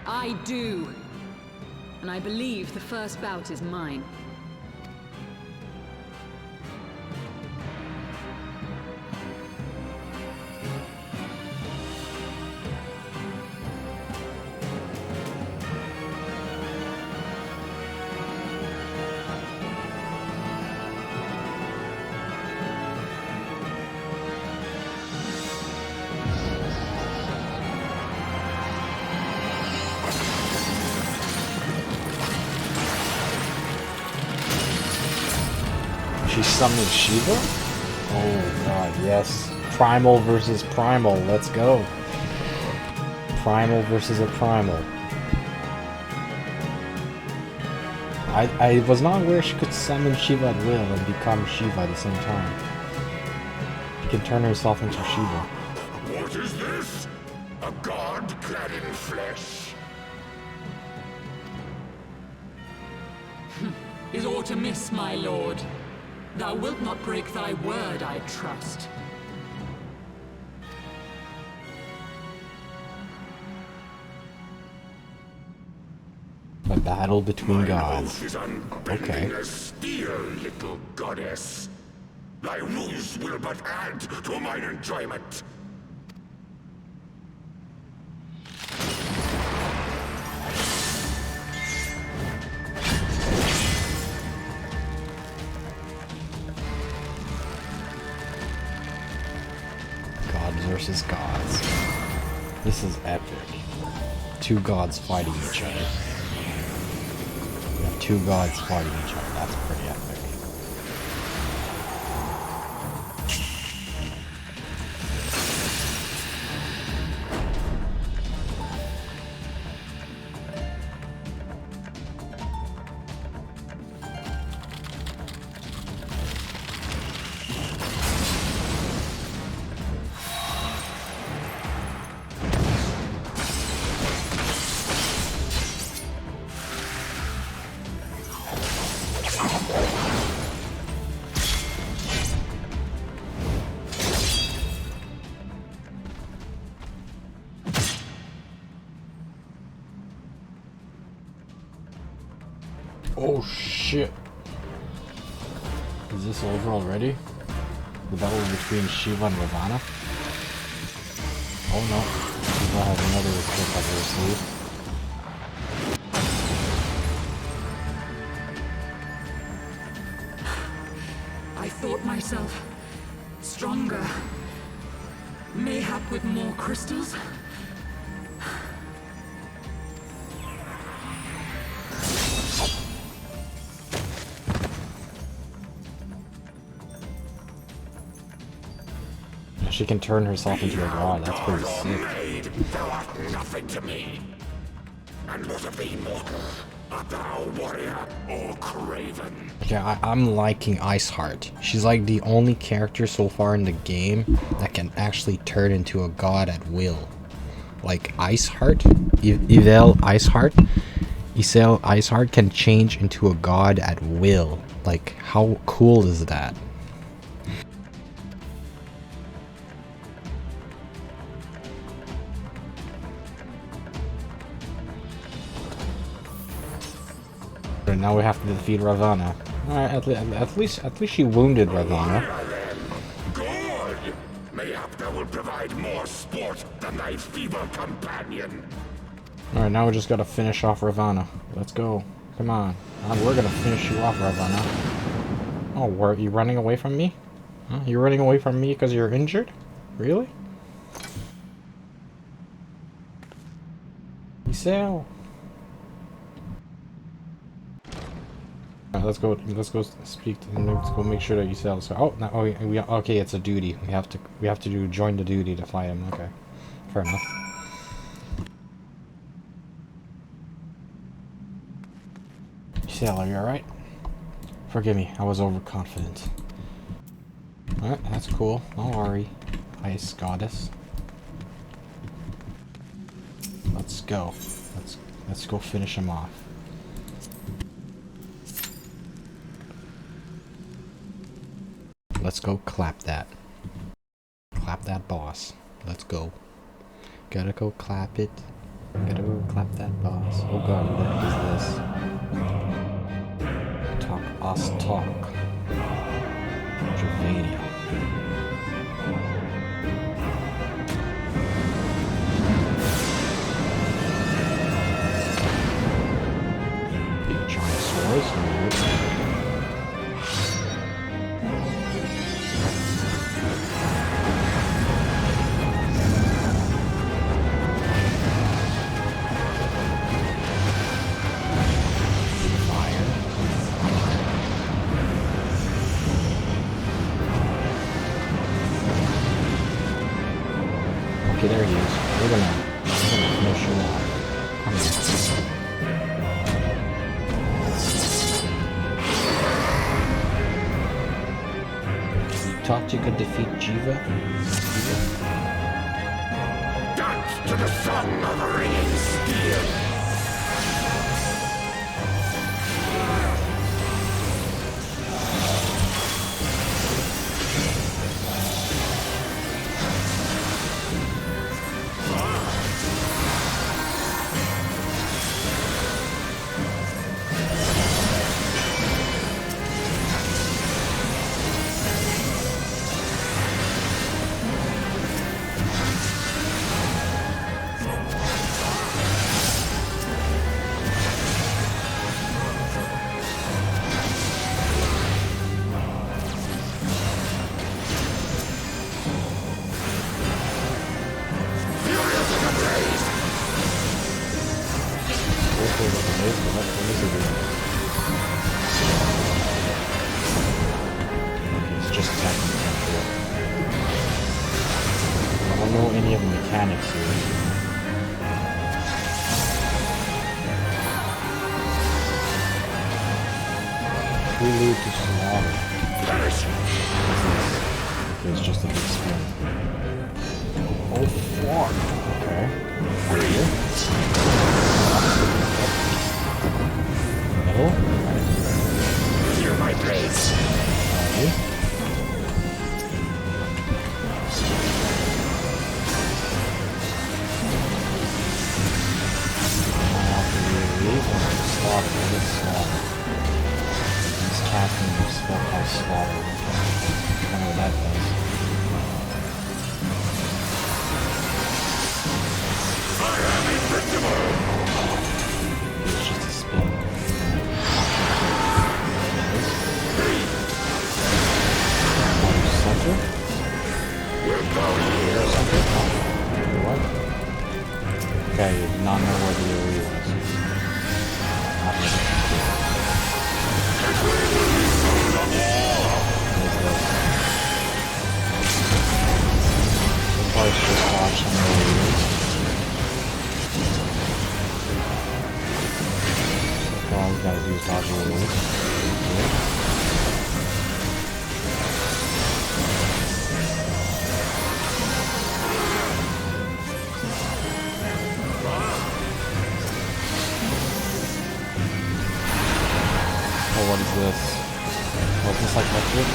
I do. And I believe the first bout is mine. She summoned Shiva? Oh god, yes. Primal versus Primal, let's go. Primal versus a Primal. I was not aware she could summon Shiva at will and become Shiva at the same time. She can turn herself into Shiva. What is this? A god clad in flesh? Is aught amiss, my lord? Thou wilt not break thy word, I trust. A battle between Mine gods. oath is unbending Okay. as steel, little goddess. Thy ruse will but add to mine enjoyment. Gods versus gods. This is epic. Two gods fighting each other. We have two gods fighting each other. That's pretty epic. Oh shit. Is this over already? The battle between Shiva and Ravana? Oh no. Shiva has another trick up her sleeve. I thought myself stronger. Mayhap with more crystals? She can turn herself into a god. That's pretty sick. Maid, thou art nothing to me. And what of thee, mortal? Art thou warrior or craven? Yeah, I'm liking Iceheart. She's like the only character so far in the game that can actually turn into a god at will. Like Iceheart, Isel Iceheart can change into a god at will. Like, how cool is that? And now we have to defeat Ravana. Alright, at least she wounded Ravana. Good! Mayhap thou will provide more sport than thy feeble companion. Alright, now we just gotta finish off Ravana. Let's go. Come on. We're gonna finish you off, Ravana. Oh, are you running away from me? Huh? You're running away from me because you're injured? Really? Isel. Let's go speak to him. Let's go make sure that Isel. So, oh, no, okay, it's a duty. We have to join the duty to fight him. Okay, fair enough. Isel, are you alright? Forgive me, I was overconfident. Alright, that's cool. Don't worry, Ice Goddess. Let's go. Let's go finish him off. Let's go clap that. Clap that boss. Let's go. Gotta go clap it. Gotta go clap that boss. Oh god, what is this? Talk us talk. Dravanian. Big giant swords. Okay, there he is. We're gonna finish him off. Come here. You thought you could defeat Jiva? Dance to the song of ringing steel. It's just attacking Cactuar. I don't know any of the mechanics here. Prelude to slaughter. It's just a big spin. Oh fuck. Okay. Over here. Middle. Hear my praise. Okay. He's casting a spell called Slaughter. I don't know what that does. I am invincible. It's just a spell. Center? Will bow here. Center? What? Okay, you did not know where the AoE was. Not really. What is this? just dodging the move. Oh, what is this? Oh, is this like Metric?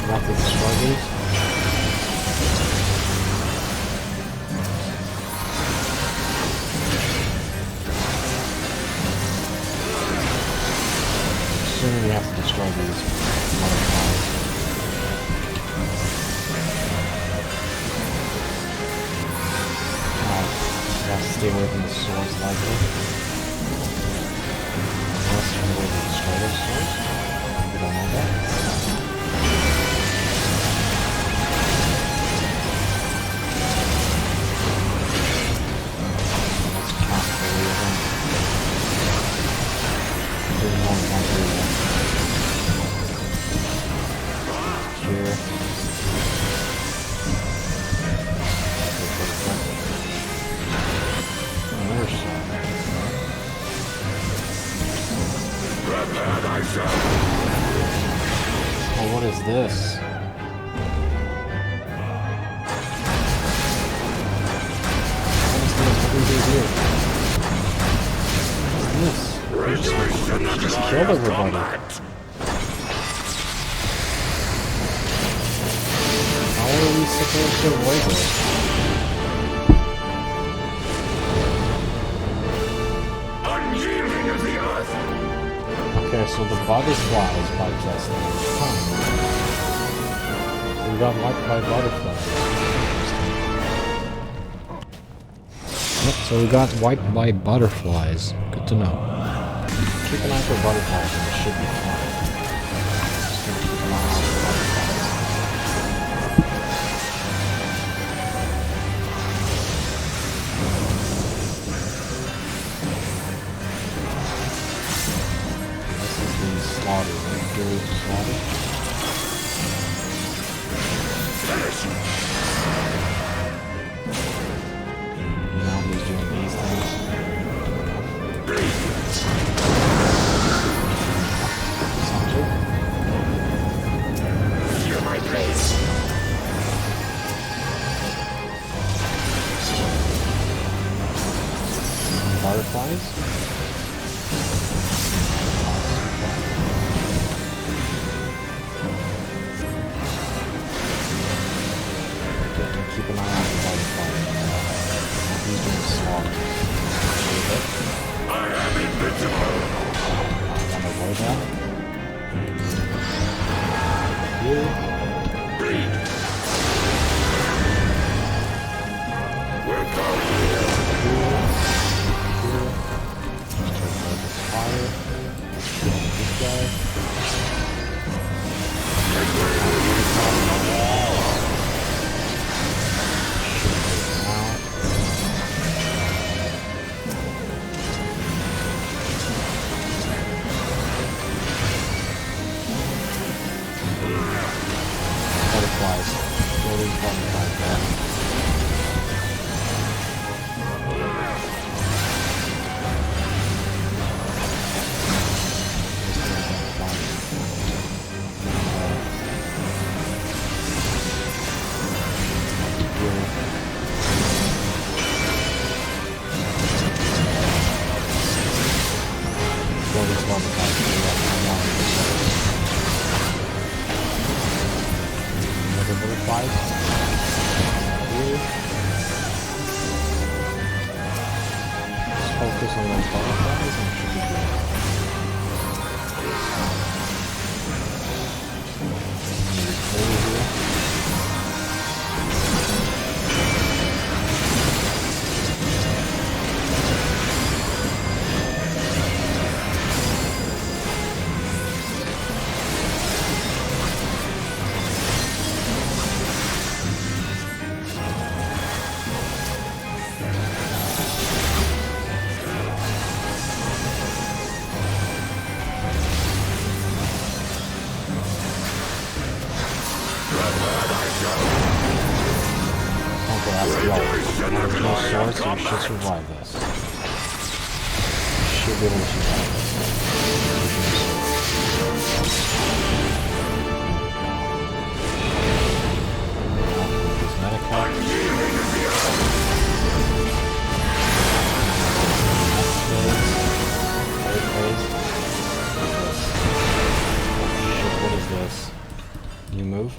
Not the struggles? Soon we have to destroy these butterflies. We have to stay away from the swords likely. Unless we're going to destroy those swords. We don't know that. Let's cast the way of them. There's one counter here. Another song. Oh, what is this? What do we do here? What is this? We just killed everybody. How are we supposed to avoid this? Unyielding of the earth! Okay, so the butterflies by just So we got wiped by butterflies. Yep, so we got wiped by butterflies. Good to know. Keep an eye for butterflies and it should be fine. Just gonna keep an eye out for butterflies. This is the slaughter, right? Here's the slaughter. Now he's doing these things. Feel my blades! Butterflies? Keep an eye on the butterflies. He's doing slaughter. I am invincible! I want to avoid that. Here. Bleed! We'll go here! Just to avoid this fire. Kill this guy. Butterflies. Kill these butterflies, man. Butterflies. Here. Just focus on those butterflies and it should be good. Over here. That's low. There's no sword, so we should survive this. should be able to survive this. What is this? You move?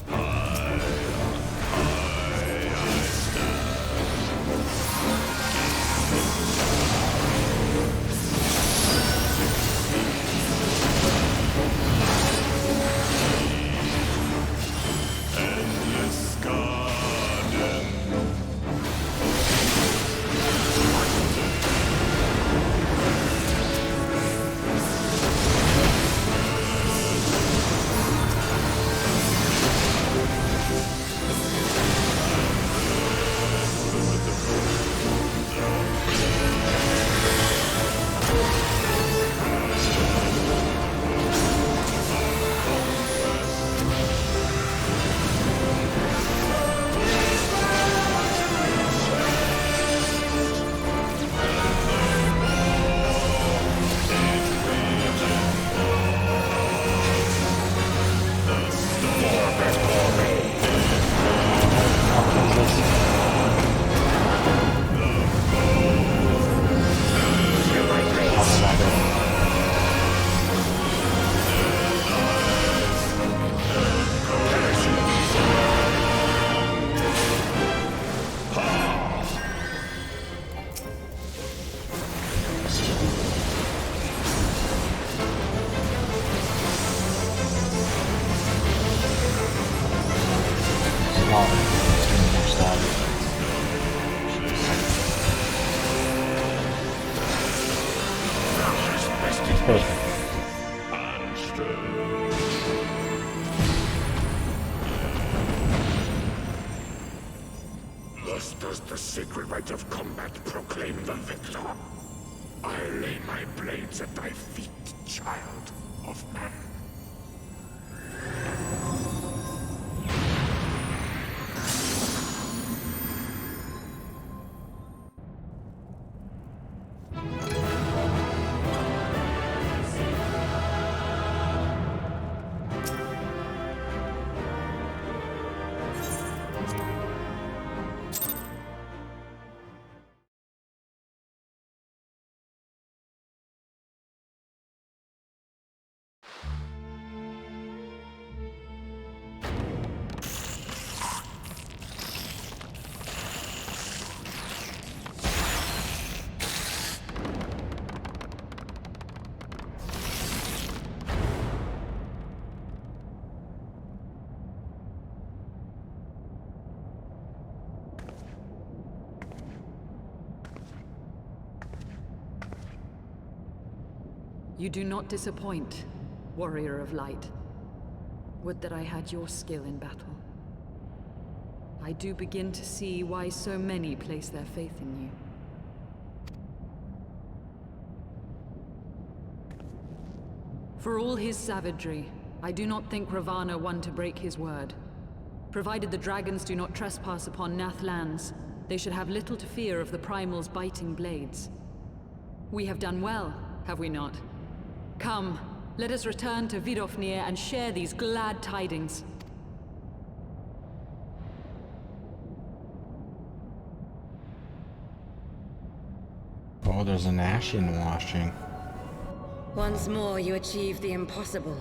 Thus does the sacred rite of combat proclaim the victor. I lay my blades at thy feet, child of man. You do not disappoint, warrior of light. Would that I had your skill in battle. I do begin to see why so many place their faith in you. For all his savagery, I do not think Ravana one to break his word. Provided the dragons do not trespass upon Nath lands, they should have little to fear of the Primal's biting blades. We have done well, have we not? Come, let us return to Vidofnir and share these glad tidings. Oh, there's an ashen washing. Once more you achieve the impossible,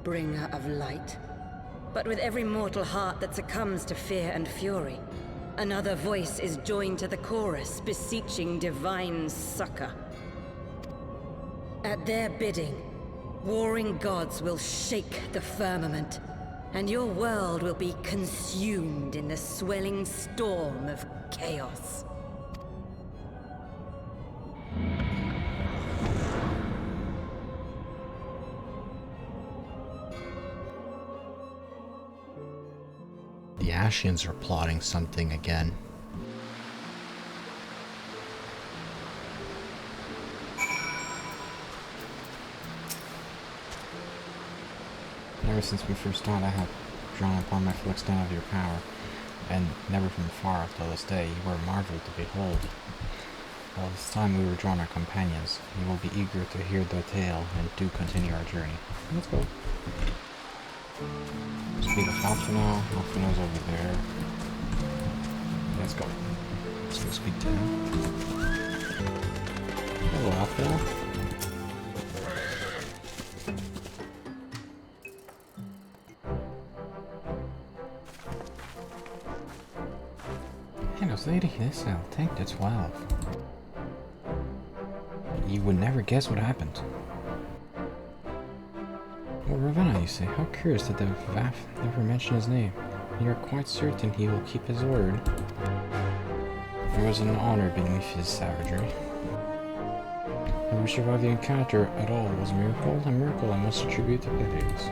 bringer of light. But with every mortal heart that succumbs to fear and fury, another voice is joined to the chorus, beseeching divine succor. At their bidding, warring gods will shake the firmament, and your world will be consumed in the swelling storm of chaos. The Ashians are plotting something again. Ever since we first thought I have drawn upon my full extent of your power, and never from far till this day, you are a marvel to behold. All this time we were drawn our companions. We will be eager to hear the tale and to continue our journey. Let's go. Speak of Alphino. Alphino's over there. Let's go. Let's go speak to him. Hello, Alphino. Lady, this cell tanked at 12. You would never guess what happened. Well, Ravenna, you say? How curious that the Vaff never mentioned his name. You are quite certain he will keep his word. There was an honor beneath his savagery. That we survived the encounter at all was a miracle I must attribute to Peleus.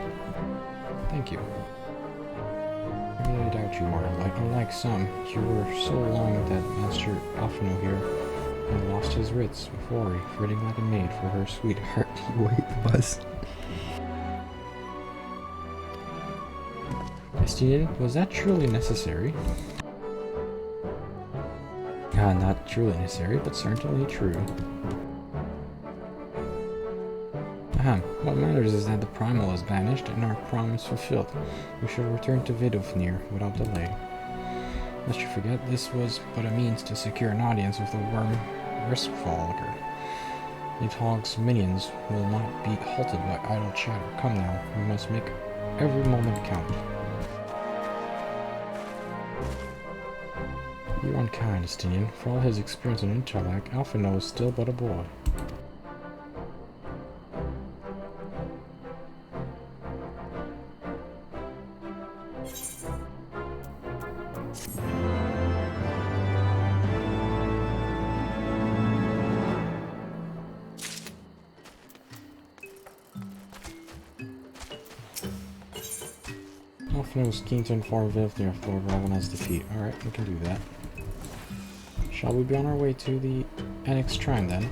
Thank you. I really doubt you are. Unlike some, you were so long that Master Alphino here had lost his wits before, fretting like a maid for her sweetheart. Wait, Buzz. Christine, was that truly necessary? Not truly necessary, but certainly true. What matters is that the primal is banished and our promise fulfilled. We shall return to Vidofnir without delay. Lest you forget, this was but a means to secure an audience with the worm Riskfalger. Nidhogg's minions will not be halted by idle chatter. Come now, we must make every moment count. You are unkind, Estinian. For all his experience and intellect, Alphino is still but a boy. Alphino was keen to inform Vidofnir of Lord Ravenna's defeat. Alright, we can do that. Shall we be on our way to the Annex Shrine then?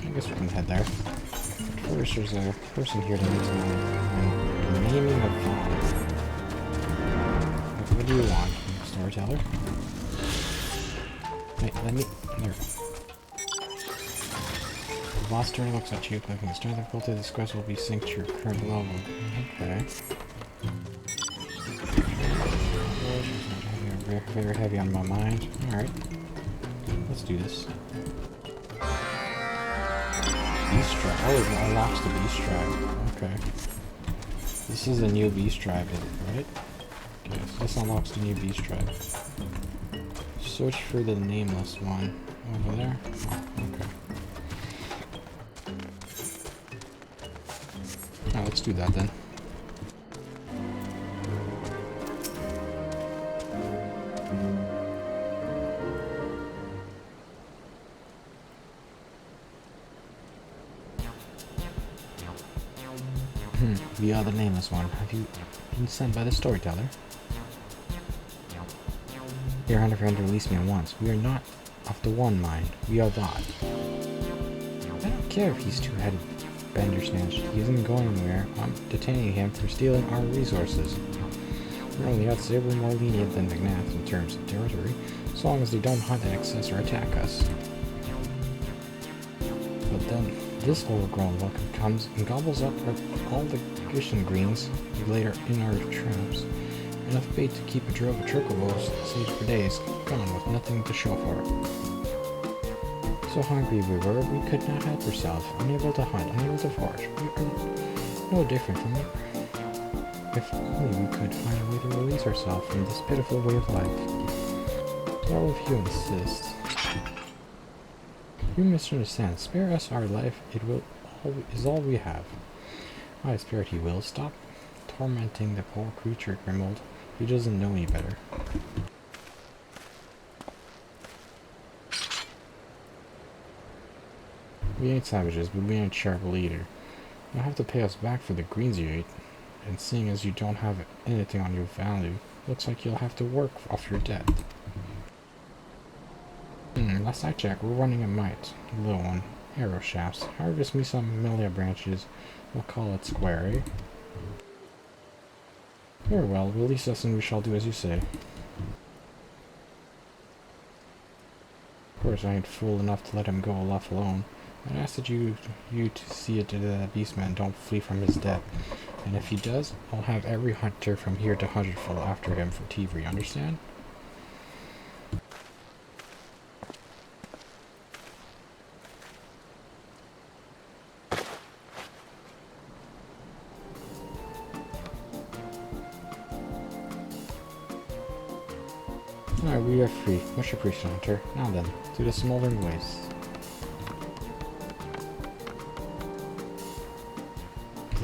I guess we can head there. First, there's a person here to meet the naming of Vaughn. What do you want, storyteller? Wait, let me... There. The boss story looks at you, clicking the strength difficulty of this quest will be synced to your current level. Okay. Very heavy on my mind. Alright. Let's do this. Beast Tribe. Oh, it unlocks the Beast Tribe. Okay. This is a new Beast Tribe, right? Okay, so this unlocks the new Beast Tribe. Search for the nameless one. Over there? Oh, okay. Alright, let's do that then. We are the nameless one. Have you been sent by the storyteller? Your hunter friend released me at once. We are not of the one mind. We are that. I don't care if he's two-headed Bandersnatch. He isn't going anywhere. I'm detaining him for stealing our resources. We're only outside, we're more lenient than Magnath in terms of territory, as long as they don't hunt in excess or attack us. But then, this overgrown look comes and gobbles up all the Christian greens we later in our traps. Enough bait to keep a drove of chocobos saved for days, gone with nothing to show for it. So hungry we were, we could not help ourselves, unable to hunt, unable to forage. We are no different from you. If only we could find a way to release ourselves from this pitiful way of life. All if you insist. You misunderstand. Spare us our life, is all we have. I spare it he will. Stop tormenting the poor creature, Grimold. He doesn't know any better. We ain't savages, but we ain't sharp either. You'll have to pay us back for the greens you ate. And seeing as you don't have anything on your value, looks like you'll have to work off your debt. Last I checked, we're running a mite. A little one. Arrow shafts. Harvest me some melia branches. We'll call it square, eh? Very well, release us and we shall do as you say. course, I ain't fool enough to let him go left alone. I ask that you to see it that the beastman don't flee from his death. And if he does, I'll have every hunter from here to Hunterful after him for thievery, understand? Alright, we are free. Much appreciated, Hunter. Now then, to the smoldering waste.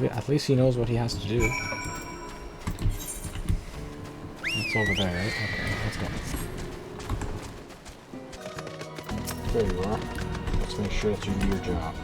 At least he knows what he has to do. It's over there, right? Okay, let's go. There you are. Let's make sure that you do your job.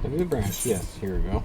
The blue branch, yes, here we go.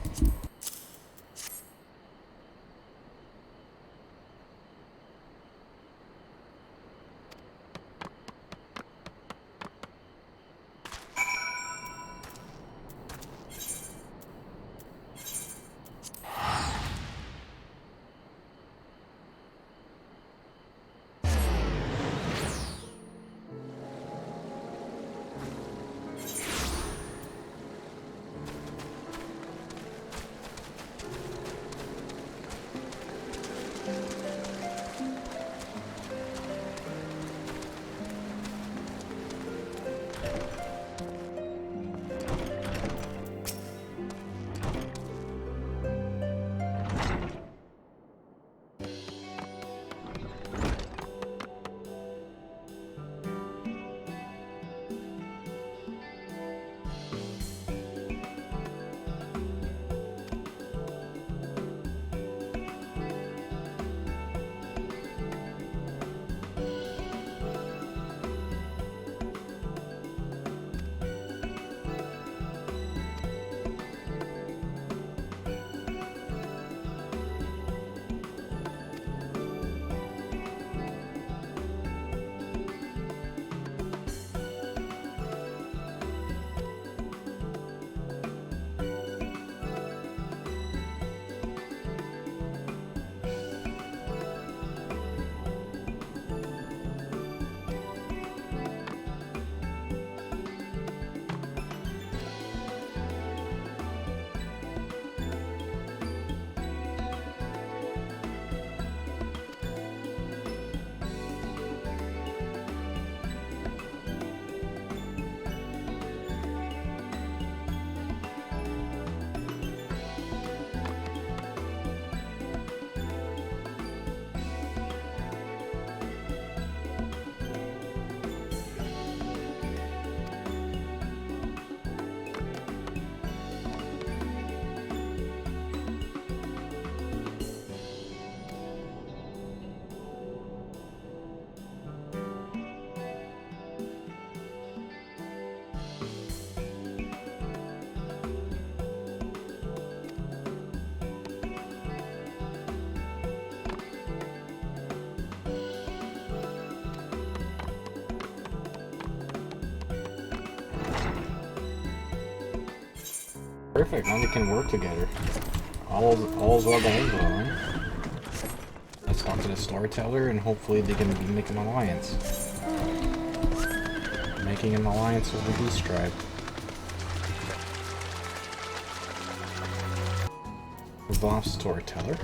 Perfect, now they can work together. All's well that ends well, right? Let's talk to the storyteller and hopefully they can make an alliance. Making an alliance with the Beast Tribe. Revolve storyteller.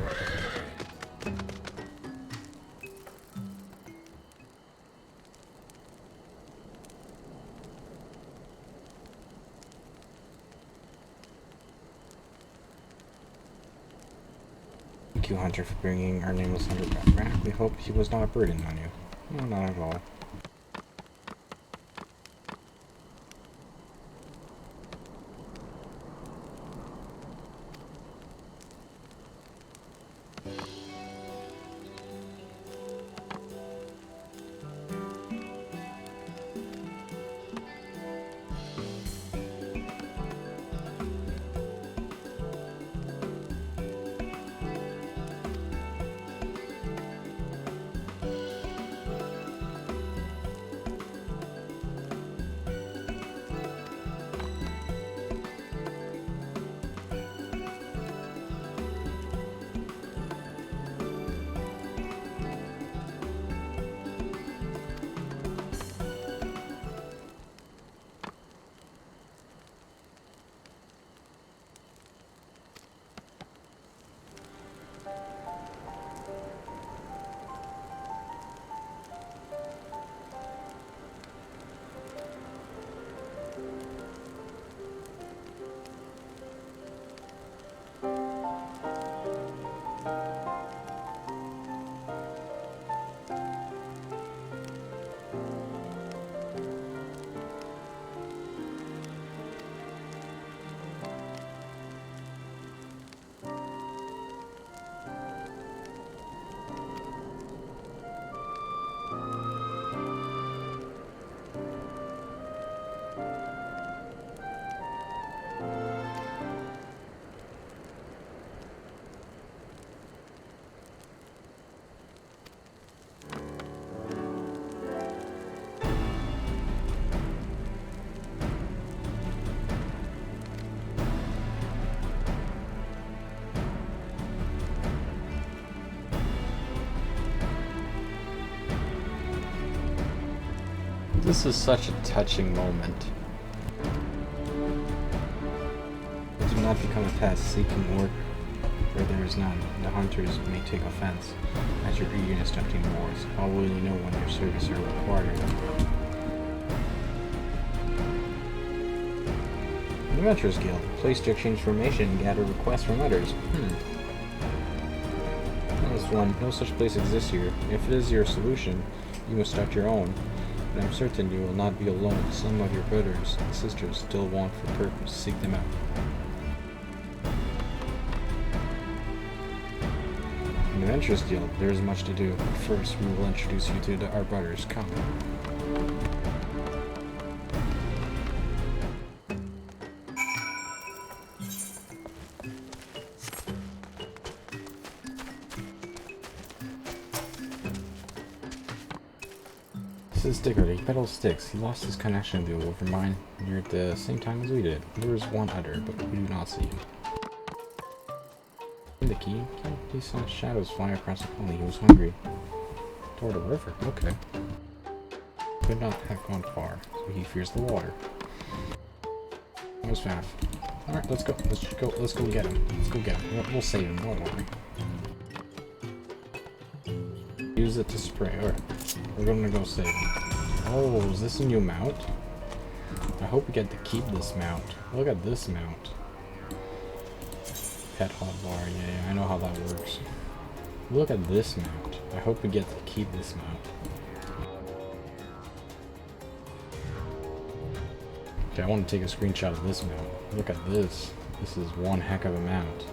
Thank you, Hunter, for bringing our nameless hunter back. We hope he was not a burden on you. No, not at all. This is such a touching moment. Do not become a pest, seeking work where there is none. The hunters may take offense at your eagerness to obtain rewards. How will you know when your services are required? The Adventurers Guild. Place to exchange information and gather requests from others. This one, no such place exists here. If it is your solution, you must start your own. But I'm certain you will not be alone. Some of your brothers and sisters still want for purpose. Seek them out. In the Adventurers Guild, there is much to do. But first, we will introduce you to our brothers. Come. This is Sticker. He peddles sticks. He lost his connection to Overmind near the same time as we did. There is one other, but we do not see him. In the key, he saw shadows fly across the pond. He was hungry. Toward the river. Okay. Could not have gone far, so he fears the water. That was fast. Alright, let's go. Let's go get him. Let's go get him. We'll save him, don't worry. Use it to spray. Alright. We're gonna go save him. Oh, is this a new mount? I hope we get to keep this mount. Look at this mount. Pet hotbar, yeah, I know how that works. Look at this mount. I hope we get to keep this mount. Okay, I want to take a screenshot of this mount. Look at this. This is one heck of a mount.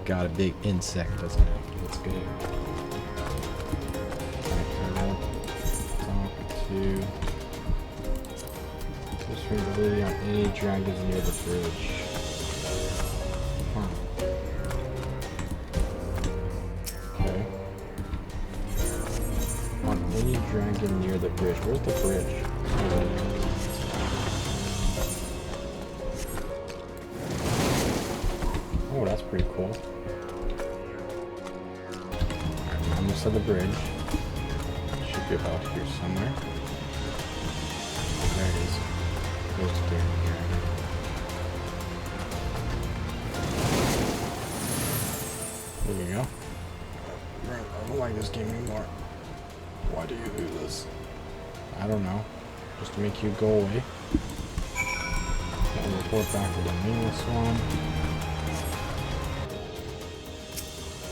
Got a big insect, doesn't it? That's good. Talk to... Just for ability on any dragons near the bridge. Huh. Okay. On any dragon near the bridge. Where's the bridge? Oh, Oh, that's pretty cool. Alright, I'm almost at the bridge. Should be about here somewhere. There it is. There's the game here. There you go. I don't like this game anymore. Why do you do this? I don't know. Just to make you go away. I'll report back to the nameless one.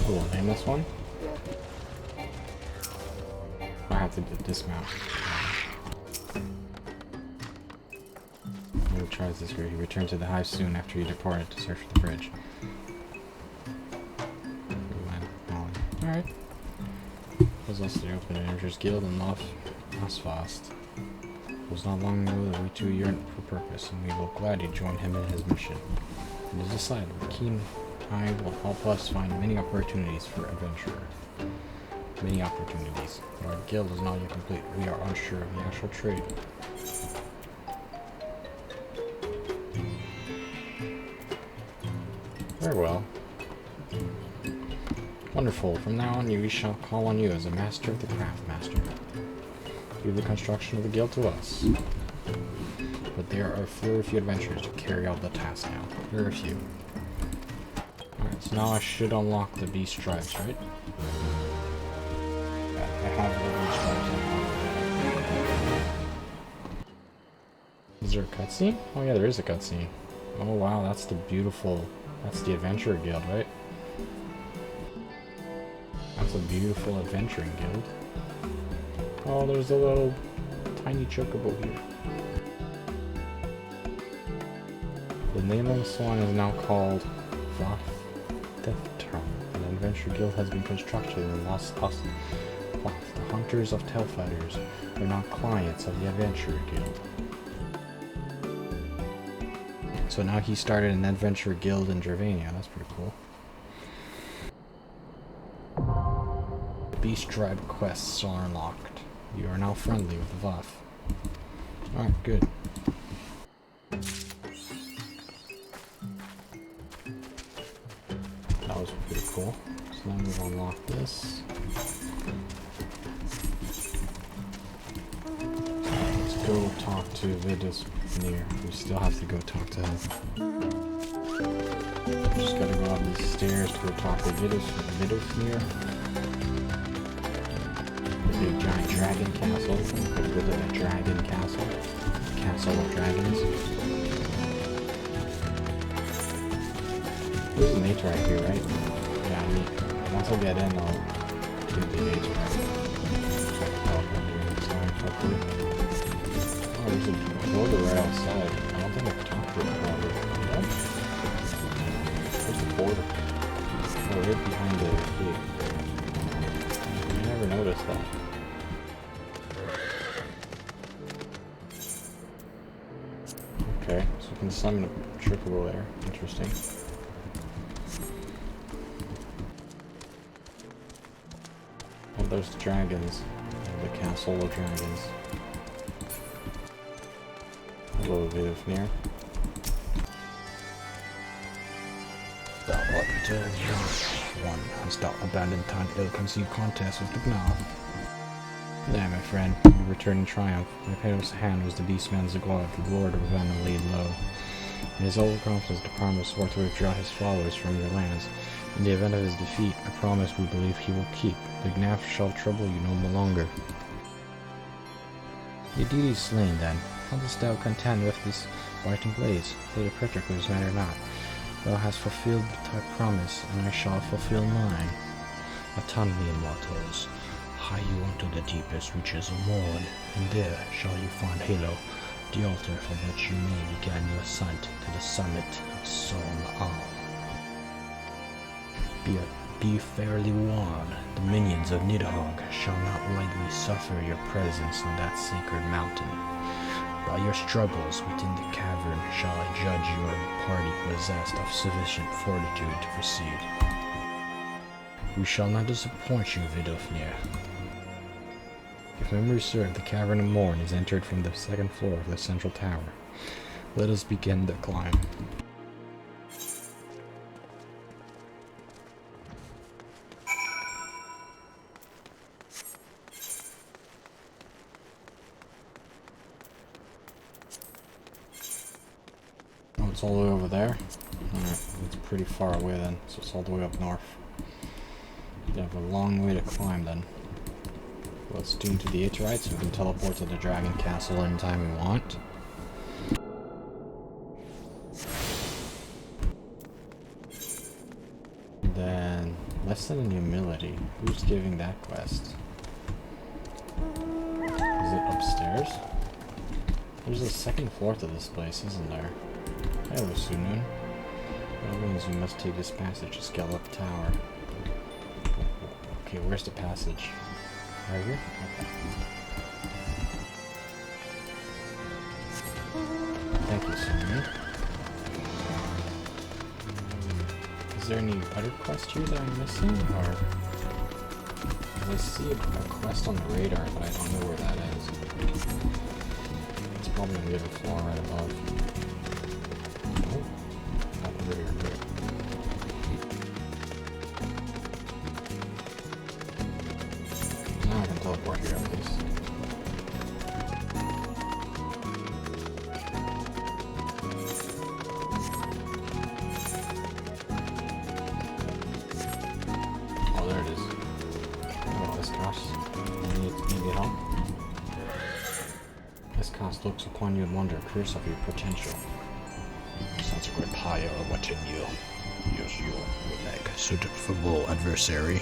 Oh, nameless one? I have to dismount. He tries this here. He returned to the hive soon after he departed to search for the bridge. Alright. Was also the Open Adventures Guild and Nosfast. It was not long ago that we two yearned for purpose, and we will gladly join him in his mission. It is decided the keen eye will help us find many opportunities for adventure. Many opportunities. But our guild is not yet complete. We are unsure of the actual trade. Very well. Wonderful. From now on, we shall call on you as a master of the craft master. Leave the construction of the guild to us. But there are very few adventurers to carry out the task now. Very few. Alright, so now I should unlock the beast stripes, right? I have the beast stripes unlocked. Is there a cutscene? Oh yeah, there is a cutscene. Oh wow, that's the beautiful... That's the adventurer guild, right? That's a beautiful adventuring guild. Oh, there's a little tiny chocobo here. The nameless one is now called Thefter. An adventure guild has been constructed in Lost Us. The hunters of Telfighters are now clients of the adventurer guild. So now he started an adventure guild in Dravania. That's pretty cool. Beast tribe quests are unlocked. You are now friendly with the Voth. Alright, good. That was pretty cool. So now we'll unlock this. Let's go talk to Vidus Near. We still have to go talk to him. Just gotta go up these stairs to go talk to Vidus Near. Big giant dragon castle. Go visit a dragon castle. Castle of dragons. There's an Aether right here, right? Yeah, I need. Once I get in, I'll do the Aether. Oh, there's a border right outside. I don't think I've talked to the border. What? Where's the border? Oh, right behind the gate. I never noticed that. Okay, so we can summon a chocobo there. Interesting. Oh, there's the dragons. The castle of dragons. Hello, Vidofnir. Thou art returned one. Hast thou abandoned thine ill-conceived contest with the Gnaw? Nay, my friend, you returned in triumph. My Pedos hand was the beastman Zagor, the lord of Ravenna laid low. In his old confidence, the promise swore to withdraw his followers from your lands. In the event of his defeat, a promise we believe he will keep. The Gnaf shall trouble you no longer. Your duty is slain, then. How dost thou contend with this white and blaze? Lady Petricles matter not. Thou hast fulfilled thy promise, and I shall fulfill mine. Attend me, immortals. Hie you unto the deepest reaches of morn, and there shall you find Halo, the altar from which you may begin your ascent to the summit of Sol Al. Be fairly warned, the minions of Nidhogg shall not lightly suffer your presence on that sacred mountain. By your struggles within the cavern shall I judge your party possessed of sufficient fortitude to proceed. We shall not disappoint you, Vidofnir. If memory serves, the Cavern of Morn is entered from the second floor of the central tower. Let us begin the climb. it's all the way over there. Alright, it's pretty far away then, so it's all the way up north. They have a long way to climb then. Let's tune to the Aetherite so we can teleport to the Dragon Castle anytime we want. And then, Lesson in Humility. Who's giving that quest? Is it upstairs? There's a second floor to this place, isn't there? Hello, Sunun. That means we must take this passage to scale up the tower. Okay, where's the passage? Right here? Okay. Thank you, Sunun. Is there any other quest here that I'm missing, or... I see a quest on the radar, but I don't know where that is. It's probably on the other floor right above. Oh, not over here. Good. Now I can teleport here at least. Oh, there it is. Need help? This cast looks upon you and wonder, curious of your potential. Sounds like we're higher or watching you. Yes, you will make a suitable adversary.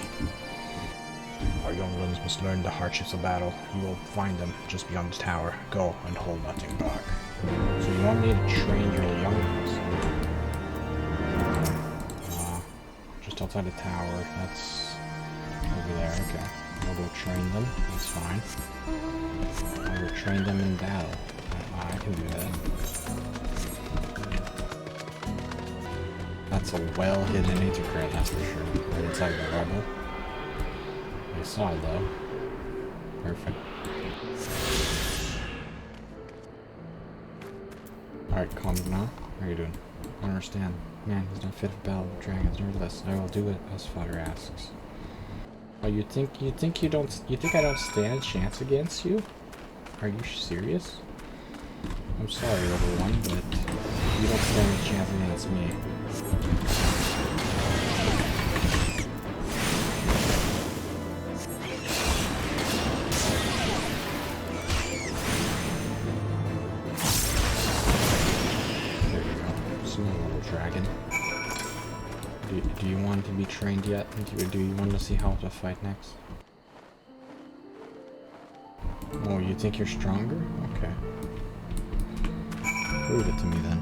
Our young ones must learn the hardships of battle. You will find them just beyond the tower. Go and hold nothing back. So you want me to train your young ones? Just outside the tower. That's over there. Okay. I'll go train them. That's fine. I'll go train them in battle. I can do that. That's a well-hidden Aether crate, that's for sure. Right inside the rubble. I saw it though. Perfect. Alright, calm down. How are you doing? I don't understand. Man, he's not fit for battle with dragons. Nevertheless, I will do it as Father asks. Oh, you think I don't stand a chance against you? Are you serious? I'm sorry, little one, but you don't stand a chance against me. There you go. Small little dragon. Do you want to be trained yet? Do you want to see how to fight next? Oh, you think you're stronger? Okay. Prove it to me then.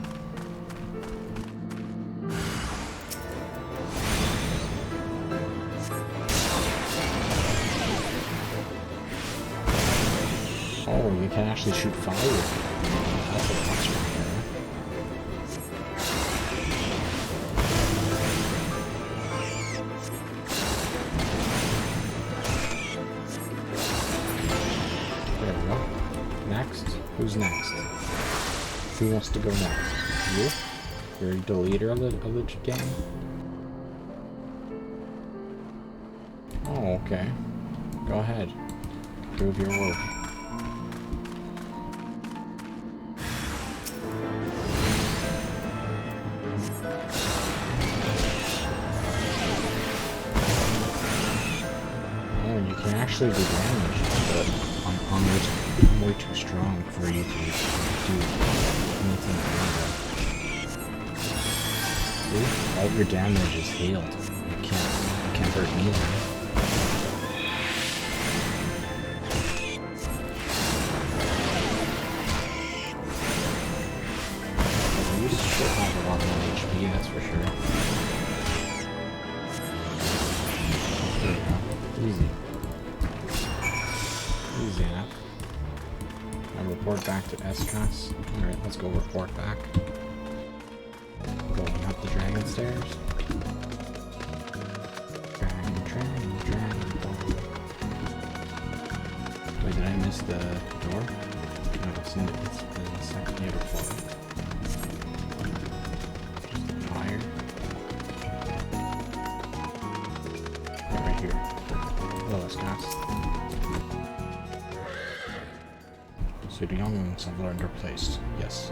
Oh, you can actually shoot fire. That's a lot stronger. There we go. Next? Who's next? Who wants to go next? You? You're the leader of the gang? Oh, okay. Go ahead. Prove your worth. Oh, you can actually do damage, but I'm way too strong for you to do anything further. See? All of your damage is healed. You can't hurt me then. You still have a lot more HP, that's for sure. There we go. Easy. Easy enough. I report back to Escas. Alright, let's go report back. Going up the dragon stairs. Dragon. Wait, did I miss the door? No, it's in the second theater floor. Just higher. Right here. Hello, Escas. So the young ones have learned their place. Yes.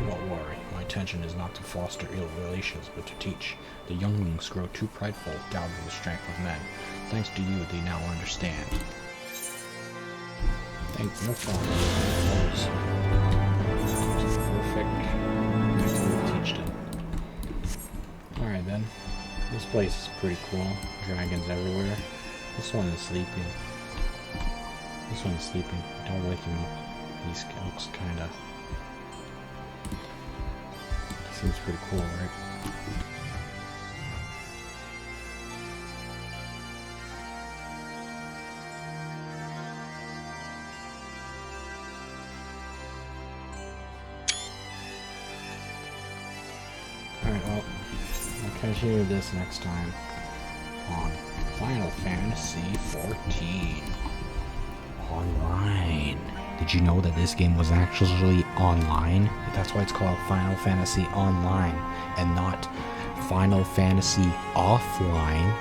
Do not worry. My intention is not to foster ill relations, but to teach. The younglings grow too prideful, doubting the strength of men. Thanks to you, they now understand. Thank no father. Perfect. Teach them. Alright then. This place is pretty cool. Dragons everywhere. This one is sleeping. This one's sleeping. Don't wake him up. He looks kinda... Seems pretty cool, right? Alright, well, I'll continue this next time on Final Fantasy XIV Online. Did you know that this game was actually online? That's why it's called Final Fantasy Online and not Final Fantasy Offline,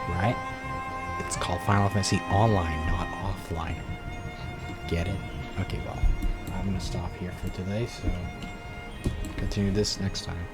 right? It's called Final Fantasy Online, not offline. Get it? Okay, well, I'm gonna stop here for today, so continue this next time.